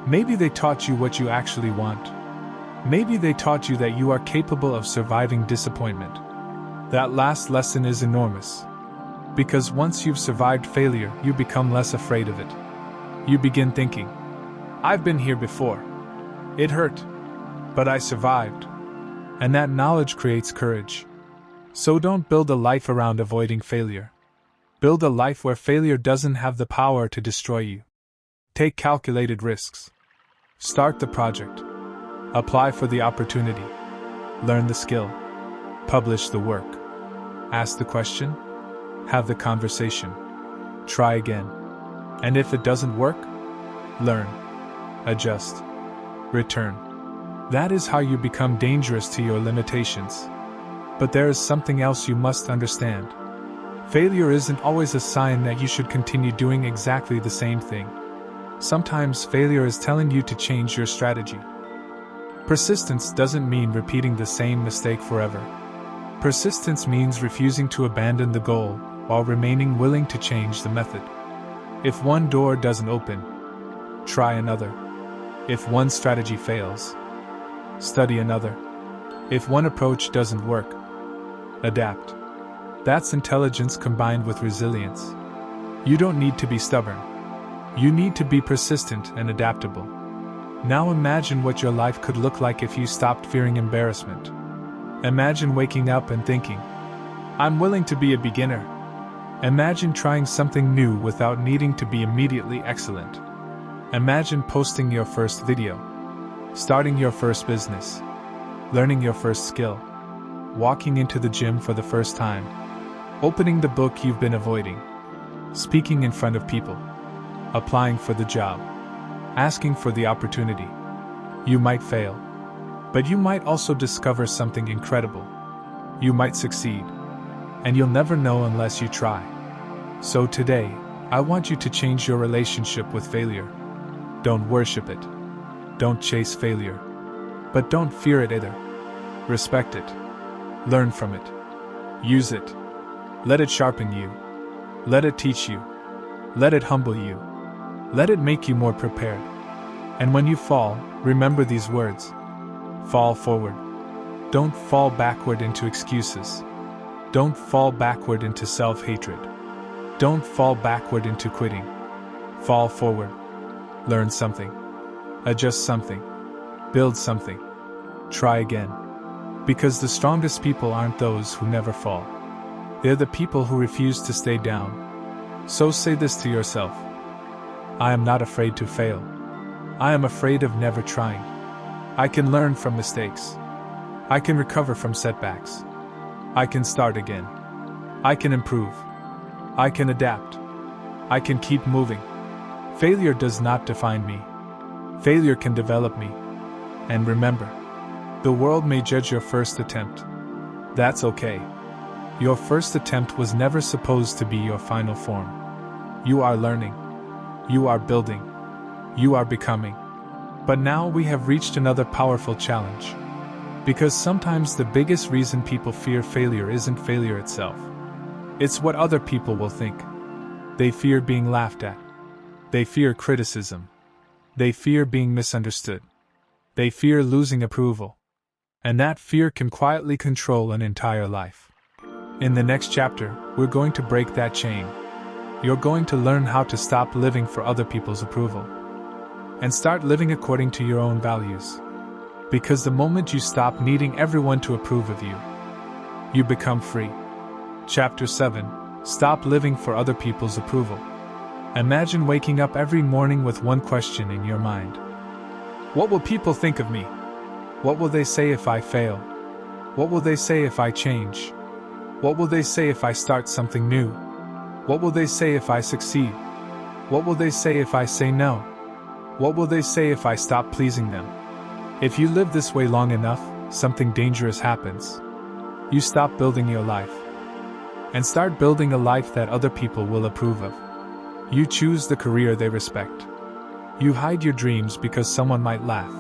Maybe they taught you what you actually want. Maybe they taught you that you are capable of surviving disappointment. That last lesson is enormous. Because once you've survived failure, you become less afraid of it. You begin thinking, "I've been here before. It hurt. But I survived." And that knowledge creates courage. So don't build a life around avoiding failure. Build a life where failure doesn't have the power to destroy you. Take calculated risks. Start the project. Apply for the opportunity. Learn the skill. Publish the work. Ask the question. Have the conversation. Try again. And if it doesn't work, learn. Adjust. Return. That is how you become dangerous to your limitations. But there is something else you must understand. Failure isn't always a sign that you should continue doing exactly the same thing. Sometimes failure is telling you to change your strategy. Persistence doesn't mean repeating the same mistake forever. Persistence means refusing to abandon the goal while remaining willing to change the method. If one door doesn't open, try another. If one strategy fails, study another. If one approach doesn't work, adapt. That's intelligence combined with resilience. You don't need to be stubborn. You need to be persistent and adaptable. Now imagine what your life could look like if you stopped fearing embarrassment. Imagine waking up and thinking, "I'm willing to be a beginner." Imagine trying something new without needing to be immediately excellent. Imagine posting your first video, starting your first business, learning your first skill, walking into the gym for the first time, opening the book you've been avoiding, speaking in front of people, applying for the job, asking for the opportunity. You might fail, but you might also discover something incredible. You might succeed, and you'll never know unless you try. So today, I want you to change your relationship with failure. Don't worship it. Don't chase failure. But don't fear it either. Respect it. Learn from it. Use it. Let it sharpen you. Let it teach you. Let it humble you. Let it make you more prepared. And when you fall, remember these words. Fall forward. Don't fall backward into excuses. Don't fall backward into self-hatred. Don't fall backward into quitting. Fall forward. Learn something. Adjust something. Build something. Try again. Because the strongest people aren't those who never fall. They're the people who refuse to stay down. So say this to yourself. I am not afraid to fail. I am afraid of never trying. I can learn from mistakes. I can recover from setbacks. I can start again. I can improve. I can adapt. I can keep moving. Failure does not define me. Failure can develop me. And remember, The world may judge your first attempt. That's okay. Your first attempt was never supposed to be your final form. You are learning. You are building. You are becoming. But now we have reached another powerful challenge. Because sometimes the biggest reason people fear failure isn't failure itself. It's what other people will think. They fear being laughed at. They fear criticism. They fear being misunderstood. They fear losing approval. And that fear can quietly control an entire life. In the next chapter, we're going to break that chain. You're going to learn how to stop living for other people's approval and start living according to your own values. Because the moment you stop needing everyone to approve of you, you become free. Chapter 7. Stop living for other people's approval. Imagine waking up every morning with one question in your mind. What will people think of me? What will they say if I fail? What will they say if I change? What will they say if I start something new? What will they say if I succeed? What will they say if I say no? What will they say if I stop pleasing them? If you live this way long enough, something dangerous happens. You stop building your life and start building a life that other people will approve of. You choose the career they respect. You hide your dreams because someone might laugh.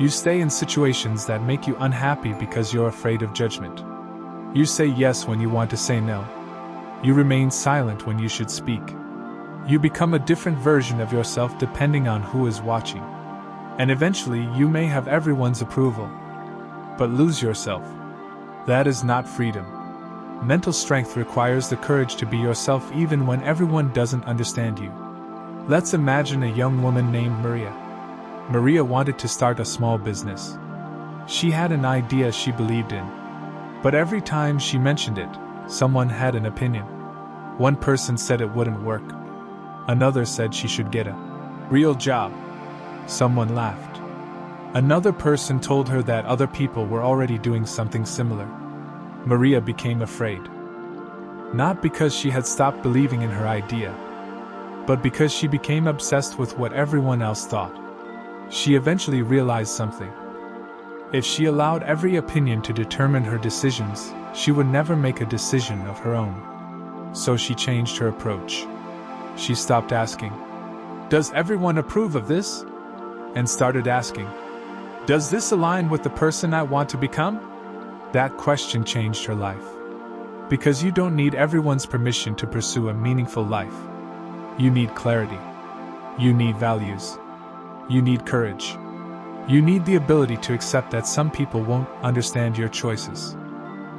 You stay in situations that make you unhappy because you're afraid of judgment. You say yes when you want to say no. You remain silent when you should speak. You become a different version of yourself depending on who is watching. And eventually you may have everyone's approval, but lose yourself. That is not freedom. Mental strength requires the courage to be yourself even when everyone doesn't understand you. Let's imagine a young woman named Maria. Maria wanted to start a small business. She had an idea she believed in. But every time she mentioned it, someone had an opinion. One person said it wouldn't work. Another said she should get a real job. Someone laughed. Another person told her that other people were already doing something similar. Maria became afraid. Not because she had stopped believing in her idea, but because she became obsessed with what everyone else thought. She eventually realized something. If she allowed every opinion to determine her decisions, she would never make a decision of her own. So she changed her approach. She stopped asking, "Does everyone approve of this?" and started asking, "Does this align with the person I want to become?" That question changed her life. Because you don't need everyone's permission to pursue a meaningful life. You need clarity. You need values. You need courage. You need the ability to accept that some people won't understand your choices.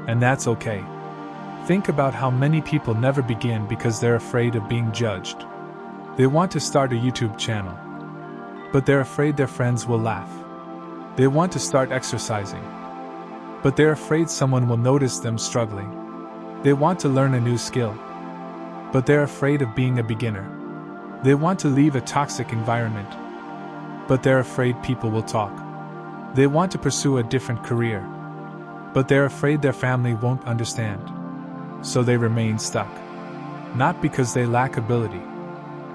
And that's okay. Think about how many people never begin because they're afraid of being judged. They want to start a YouTube channel, but they're afraid their friends will laugh. They want to start exercising, but they're afraid someone will notice them struggling. They want to learn a new skill, but they're afraid of being a beginner. They want to leave a toxic environment, but they're afraid people will talk. They want to pursue a different career, but they're afraid their family won't understand. So they remain stuck. Not because they lack ability,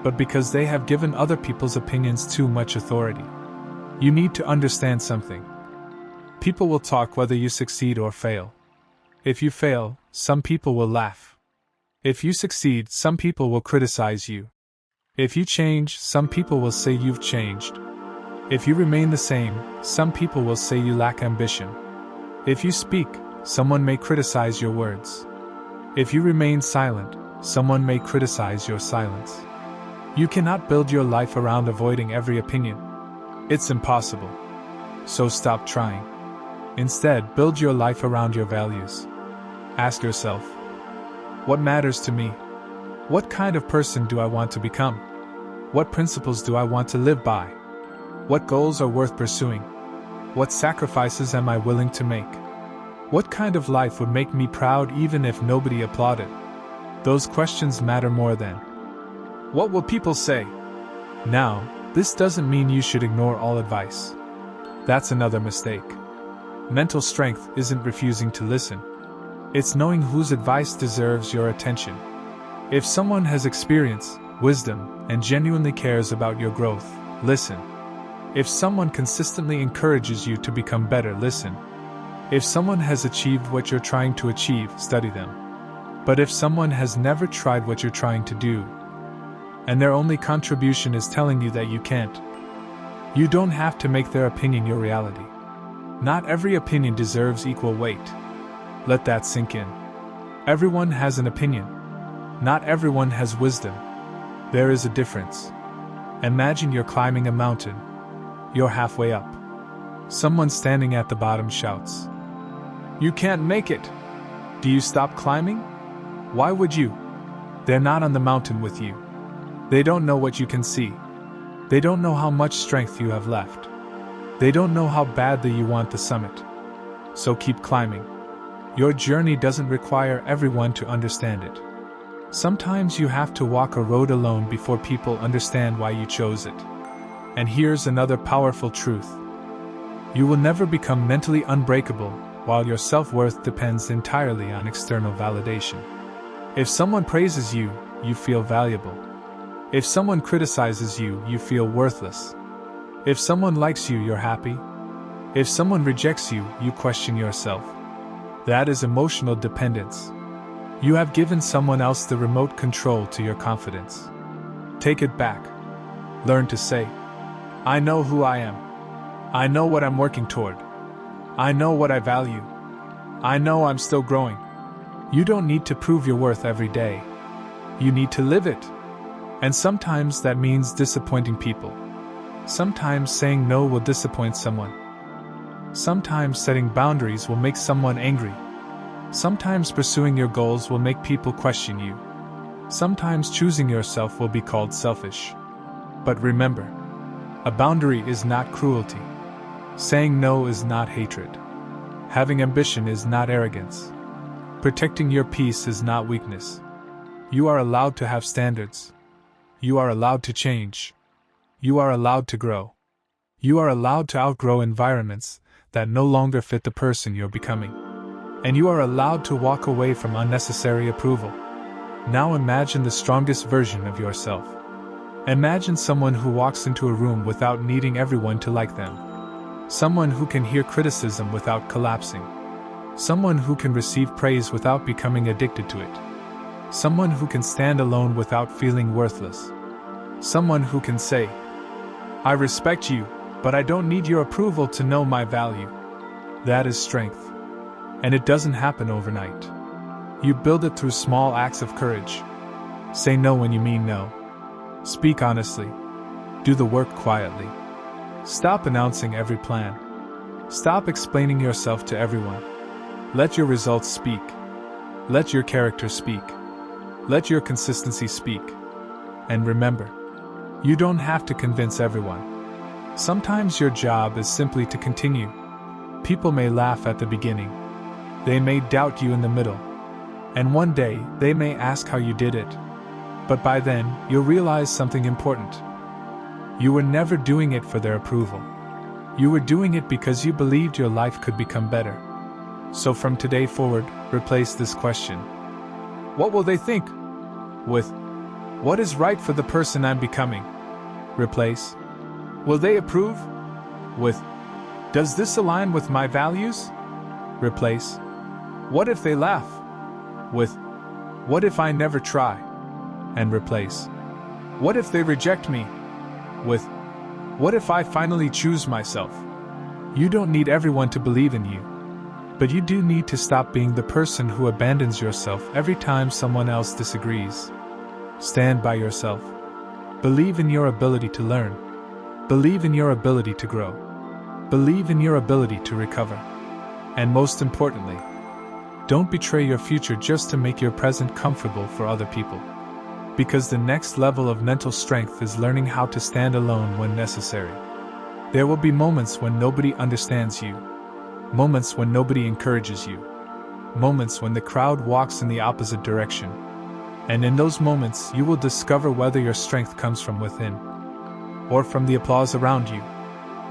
but because they have given other people's opinions too much authority. You need to understand something. People will talk whether you succeed or fail. If you fail, some people will laugh. If you succeed, some people will criticize you. If you change, some people will say you've changed. If you remain the same, some people will say you lack ambition. If you speak, someone may criticize your words. If you remain silent, someone may criticize your silence. You cannot build your life around avoiding every opinion. It's impossible. So stop trying. Instead, build your life around your values. Ask yourself, what matters to me? What kind of person do I want to become? What principles do I want to live by? What goals are worth pursuing? What sacrifices am I willing to make? What kind of life would make me proud even if nobody applauded? Those questions matter more than, what will people say? Now, this doesn't mean you should ignore all advice. That's another mistake. Mental strength isn't refusing to listen. It's knowing whose advice deserves your attention. If someone has experience, wisdom, and genuinely cares about your growth, listen. If someone consistently encourages you to become better, listen. If someone has achieved what you're trying to achieve, study them. But if someone has never tried what you're trying to do, and their only contribution is telling you that you can't, you don't have to make their opinion your reality. Not every opinion deserves equal weight. Let that sink in. Everyone has an opinion. Not everyone has wisdom. There is a difference. Imagine you're climbing a mountain. You're halfway up. Someone standing at the bottom shouts, "You can't make it!" Do you stop climbing? Why would you? They're not on the mountain with you. They don't know what you can see. They don't know how much strength you have left. They don't know how badly you want the summit. So keep climbing. Your journey doesn't require everyone to understand it. Sometimes you have to walk a road alone before people understand why you chose it. And here's another powerful truth. You will never become mentally unbreakable while your self-worth depends entirely on external validation. If someone praises you, you feel valuable. If someone criticizes you, you feel worthless. If someone likes you, you're happy. If someone rejects you, you question yourself. That is emotional dependence. You have given someone else the remote control to your confidence. Take it back. Learn to say, "I know who I am. I know what I'm working toward. I know what I value. I know I'm still growing." You don't need to prove your worth every day. You need to live it. And sometimes that means disappointing people. Sometimes saying no will disappoint someone. Sometimes setting boundaries will make someone angry. Sometimes pursuing your goals will make people question you. Sometimes choosing yourself will be called selfish. But remember, a boundary is not cruelty. Saying no is not hatred. Having ambition is not arrogance. Protecting your peace is not weakness. You are allowed to have standards. You are allowed to change. You are allowed to grow. You are allowed to outgrow environments that no longer fit the person you're becoming. And you are allowed to walk away from unnecessary approval. Now imagine the strongest version of yourself. Imagine someone who walks into a room without needing everyone to like them. Someone who can hear criticism without collapsing. Someone who can receive praise without becoming addicted to it. Someone who can stand alone without feeling worthless. Someone who can say, "I respect you, but I don't need your approval to know my value." That is strength. And it doesn't happen overnight. You build it through small acts of courage. Say no when you mean no. Speak honestly. Do the work quietly. Stop announcing every plan. Stop explaining yourself to everyone. Let your results speak. Let your character speak. Let your consistency speak. And remember, you don't have to convince everyone. Sometimes your job is simply to continue. People may laugh at the beginning. They may doubt you in the middle. And one day, they may ask how you did it. But by then, you'll realize something important. You were never doing it for their approval. You were doing it because you believed your life could become better. So from today forward, replace this question. What will they think? With, what is right for the person I'm becoming? Replace, will they approve? With, does this align with my values? Replace, what if they laugh? With, what if I never try? And replace, what if they reject me? With, what if I finally choose myself? You don't need everyone to believe in you. But you do need to stop being the person who abandons yourself every time someone else disagrees. Stand by yourself. Believe in your ability to learn. Believe in your ability to grow. Believe in your ability to recover. And most importantly, don't betray your future just to make your present comfortable for other people. Because the next level of mental strength is learning how to stand alone when necessary. There will be moments when nobody understands you. Moments when nobody encourages you. Moments when the crowd walks in the opposite direction. And in those moments, you will discover whether your strength comes from within or from the applause around you.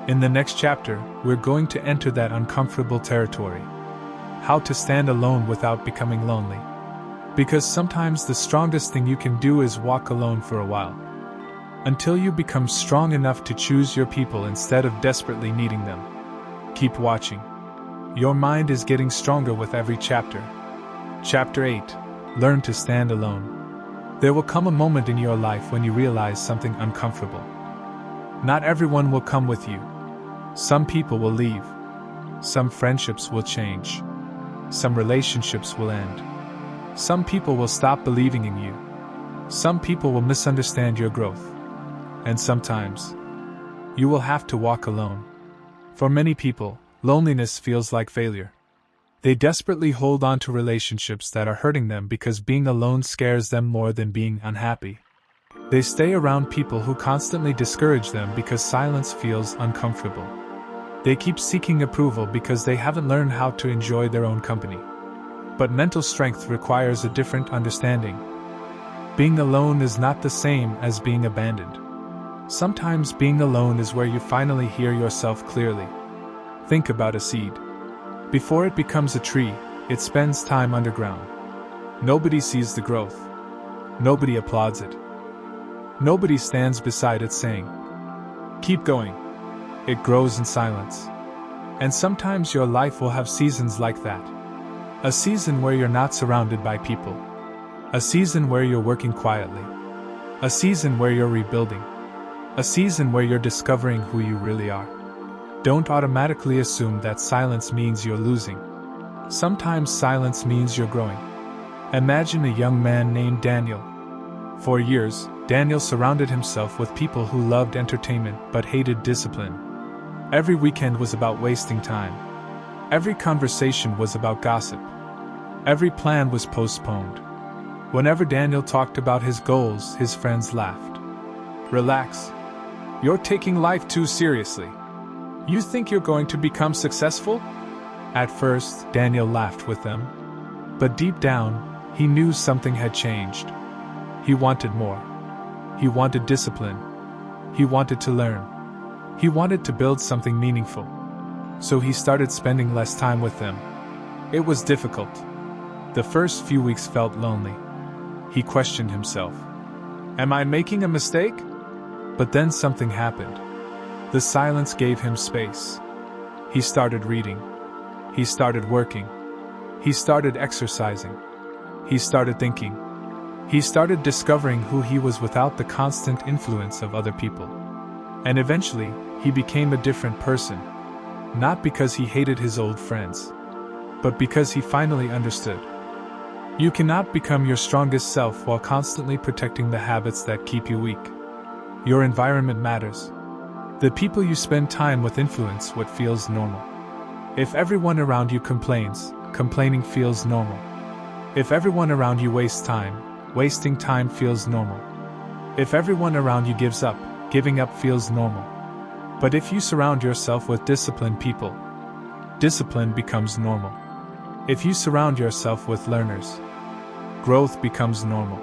In the next chapter, we're going to enter that uncomfortable territory. How to stand alone without becoming lonely. Because sometimes the strongest thing you can do is walk alone for a while. until you become strong enough to choose your people instead of desperately needing them. Keep watching. Your mind is getting stronger with every chapter. Chapter 8. Learn to stand alone. There will come a moment in your life when you realize something uncomfortable. Not everyone will come with you. Some people will leave. Some friendships will change. Some relationships will end. Some people will stop believing in you. Some people will misunderstand your growth. And sometimes, you will have to walk alone. For many people, loneliness feels like failure. They desperately hold on to relationships that are hurting them because being alone scares them more than being unhappy. They stay around people who constantly discourage them because silence feels uncomfortable. They keep seeking approval because they haven't learned how to enjoy their own company. But mental strength requires a different understanding. Being alone is not the same as being abandoned. Sometimes being alone is where you finally hear yourself clearly. Think about a seed. Before it becomes a tree, it spends time underground. Nobody sees the growth. Nobody applauds it. Nobody stands beside it saying, "Keep going." It grows in silence. And sometimes your life will have seasons like that. A season where you're not surrounded by people. A season where you're working quietly. A season where you're rebuilding. A season where you're discovering who you really are. Don't automatically assume that silence means you're losing. Sometimes silence means you're growing. Imagine a young man named Daniel. For years, Daniel surrounded himself with people who loved entertainment but hated discipline. Every weekend was about wasting time. Every conversation was about gossip. Every plan was postponed. Whenever Daniel talked about his goals, his friends laughed. "Relax. You're taking life too seriously. You think you're going to become successful?" At first, Daniel laughed with them. But deep down, he knew something had changed. He wanted more. He wanted discipline. He wanted to learn. He wanted to build something meaningful. So he started spending less time with them. It was difficult. The first few weeks felt lonely. He questioned himself. Am I making a mistake? But then something happened. The silence gave him space. He started reading. He started working. He started exercising. He started thinking. He started discovering who he was without the constant influence of other people. And eventually, he became a different person. Not because he hated his old friends, but because he finally understood. You cannot become your strongest self while constantly protecting the habits that keep you weak. Your environment matters. The people you spend time with influence what feels normal. If everyone around you complains, complaining feels normal. If everyone around you wastes time, wasting time feels normal. If everyone around you gives up, giving up feels normal. But if you surround yourself with disciplined people, discipline becomes normal. If you surround yourself with learners, growth becomes normal.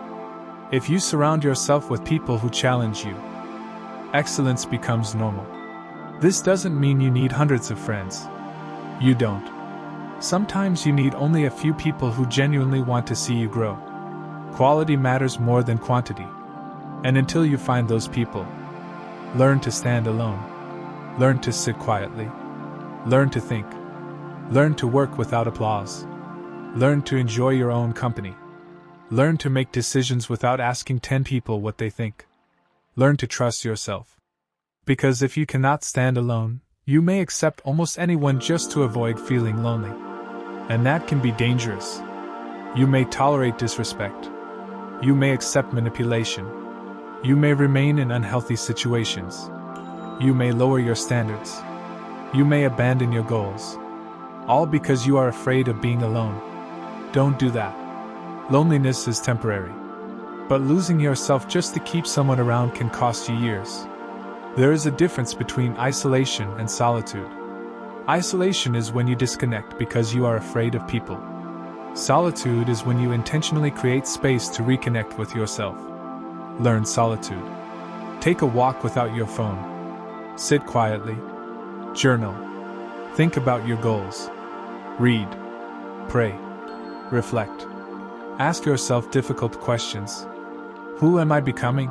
If you surround yourself with people who challenge you, excellence becomes normal. This doesn't mean you need hundreds of friends. You don't. Sometimes you need only a few people who genuinely want to see you grow. Quality matters more than quantity. And until you find those people, learn to stand alone. Learn to sit quietly. Learn to think. Learn to work without applause. Learn to enjoy your own company. Learn to make decisions without asking 10 people what they think. Learn to trust yourself. Because if you cannot stand alone, you may accept almost anyone just to avoid feeling lonely. And that can be dangerous. You may tolerate disrespect. You may accept manipulation. You may remain in unhealthy situations. You may lower your standards. You may abandon your goals. All because you are afraid of being alone. Don't do that. Loneliness is temporary. But losing yourself just to keep someone around can cost you years. There is a difference between isolation and solitude. Isolation is when you disconnect because you are afraid of people. Solitude is when you intentionally create space to reconnect with yourself. Learn solitude. Take a walk without your phone. Sit quietly. Journal. Think about your goals. Read. Pray. Reflect. Ask yourself difficult questions. Who am I becoming?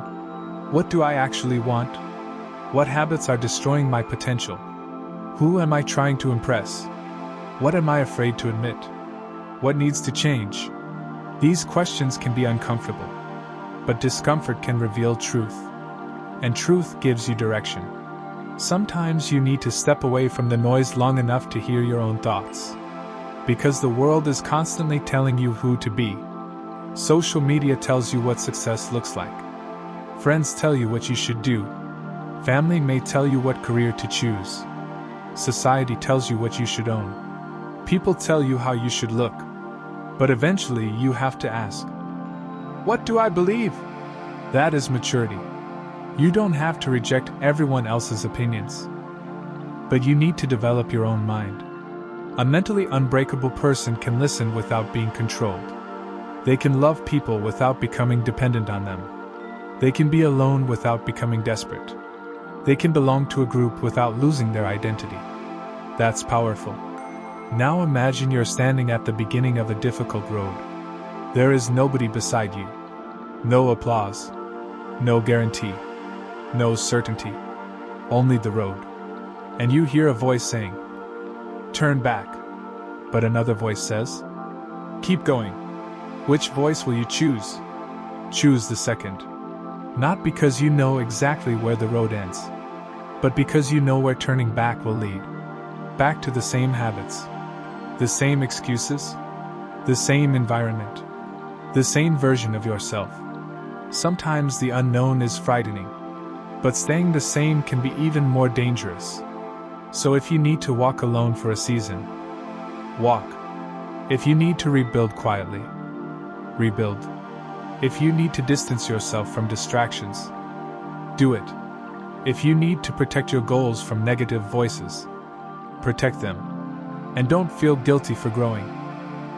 What do I actually want? What habits are destroying my potential? Who am I trying to impress? What am I afraid to admit? What needs to change? These questions can be uncomfortable, but discomfort can reveal truth. And truth gives you direction. Sometimes you need to step away from the noise long enough to hear your own thoughts. Because the world is constantly telling you who to be. Social media tells you what success looks like. Friends tell you what you should do. Family may tell you what career to choose. Society tells you what you should own. People tell you how you should look. But eventually you have to ask, what do I believe? That is maturity. You don't have to reject everyone else's opinions. But you need to develop your own mind. A mentally unbreakable person can listen without being controlled. They can love people without becoming dependent on them. They can be alone without becoming desperate. They can belong to a group without losing their identity. That's powerful. Now imagine you're standing at the beginning of a difficult road. There is nobody beside you. No applause. No guarantee. No certainty. Only the road. And you hear a voice saying, turn back. But another voice says, keep going. Which voice will you choose? Choose the second. Not because you know exactly where the road ends, but because you know where turning back will lead. Back to the same habits, the same excuses, the same environment, the same version of yourself. Sometimes the unknown is frightening, but staying the same can be even more dangerous. So if you need to walk alone for a season, walk. If you need to rebuild quietly, rebuild. If you need to distance yourself from distractions, do it. If you need to protect your goals from negative voices, protect them. And don't feel guilty for growing.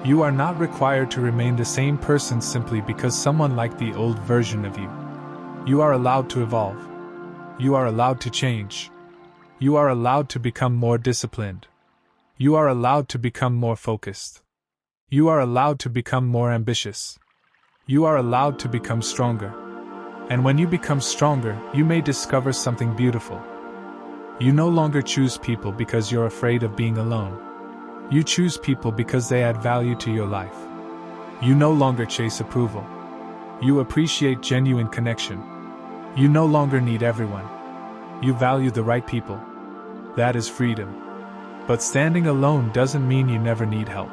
You are not required to remain the same person simply because someone liked the old version of you. You are allowed to evolve. You are allowed to change. You are allowed to become more disciplined. You are allowed to become more focused. You are allowed to become more ambitious. You are allowed to become stronger. And when you become stronger, you may discover something beautiful. You no longer choose people because you're afraid of being alone. You choose people because they add value to your life. You no longer chase approval. You appreciate genuine connection. You no longer need everyone. You value the right people. That is freedom. But standing alone doesn't mean you never need help.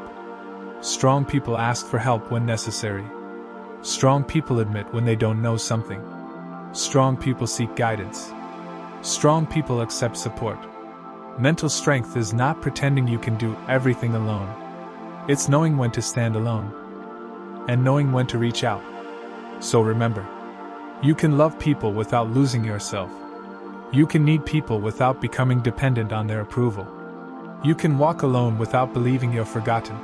Strong people ask for help when necessary. Strong people admit when they don't know something. Strong people seek guidance. Strong people accept support. Mental strength is not pretending you can do everything alone. It's knowing when to stand alone. And knowing when to reach out. So remember, you can love people without losing yourself. You can need people without becoming dependent on their approval. You can walk alone without believing you're forgotten.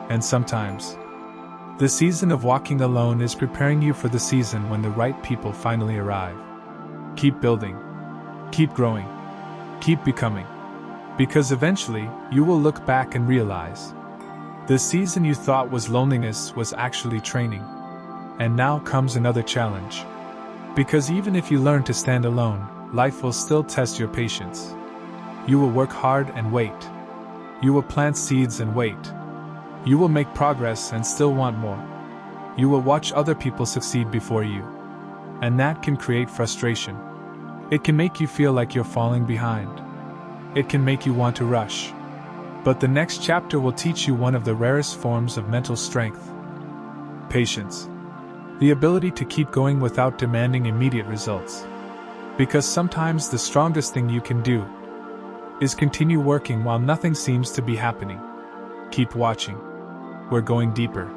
And sometimes, the season of walking alone is preparing you for the season when the right people finally arrive. Keep building. Keep growing. Keep becoming. Because eventually, you will look back and realize, the season you thought was loneliness was actually training. And now comes another challenge. Because even if you learn to stand alone, life will still test your patience. You will work hard and wait. You will plant seeds and wait. You will make progress and still want more. You will watch other people succeed before you. And that can create frustration. It can make you feel like you're falling behind. It can make you want to rush. But the next chapter will teach you one of the rarest forms of mental strength. Patience. The ability to keep going without demanding immediate results. Because sometimes the strongest thing you can do is continue working while nothing seems to be happening. Keep watching. We're going deeper.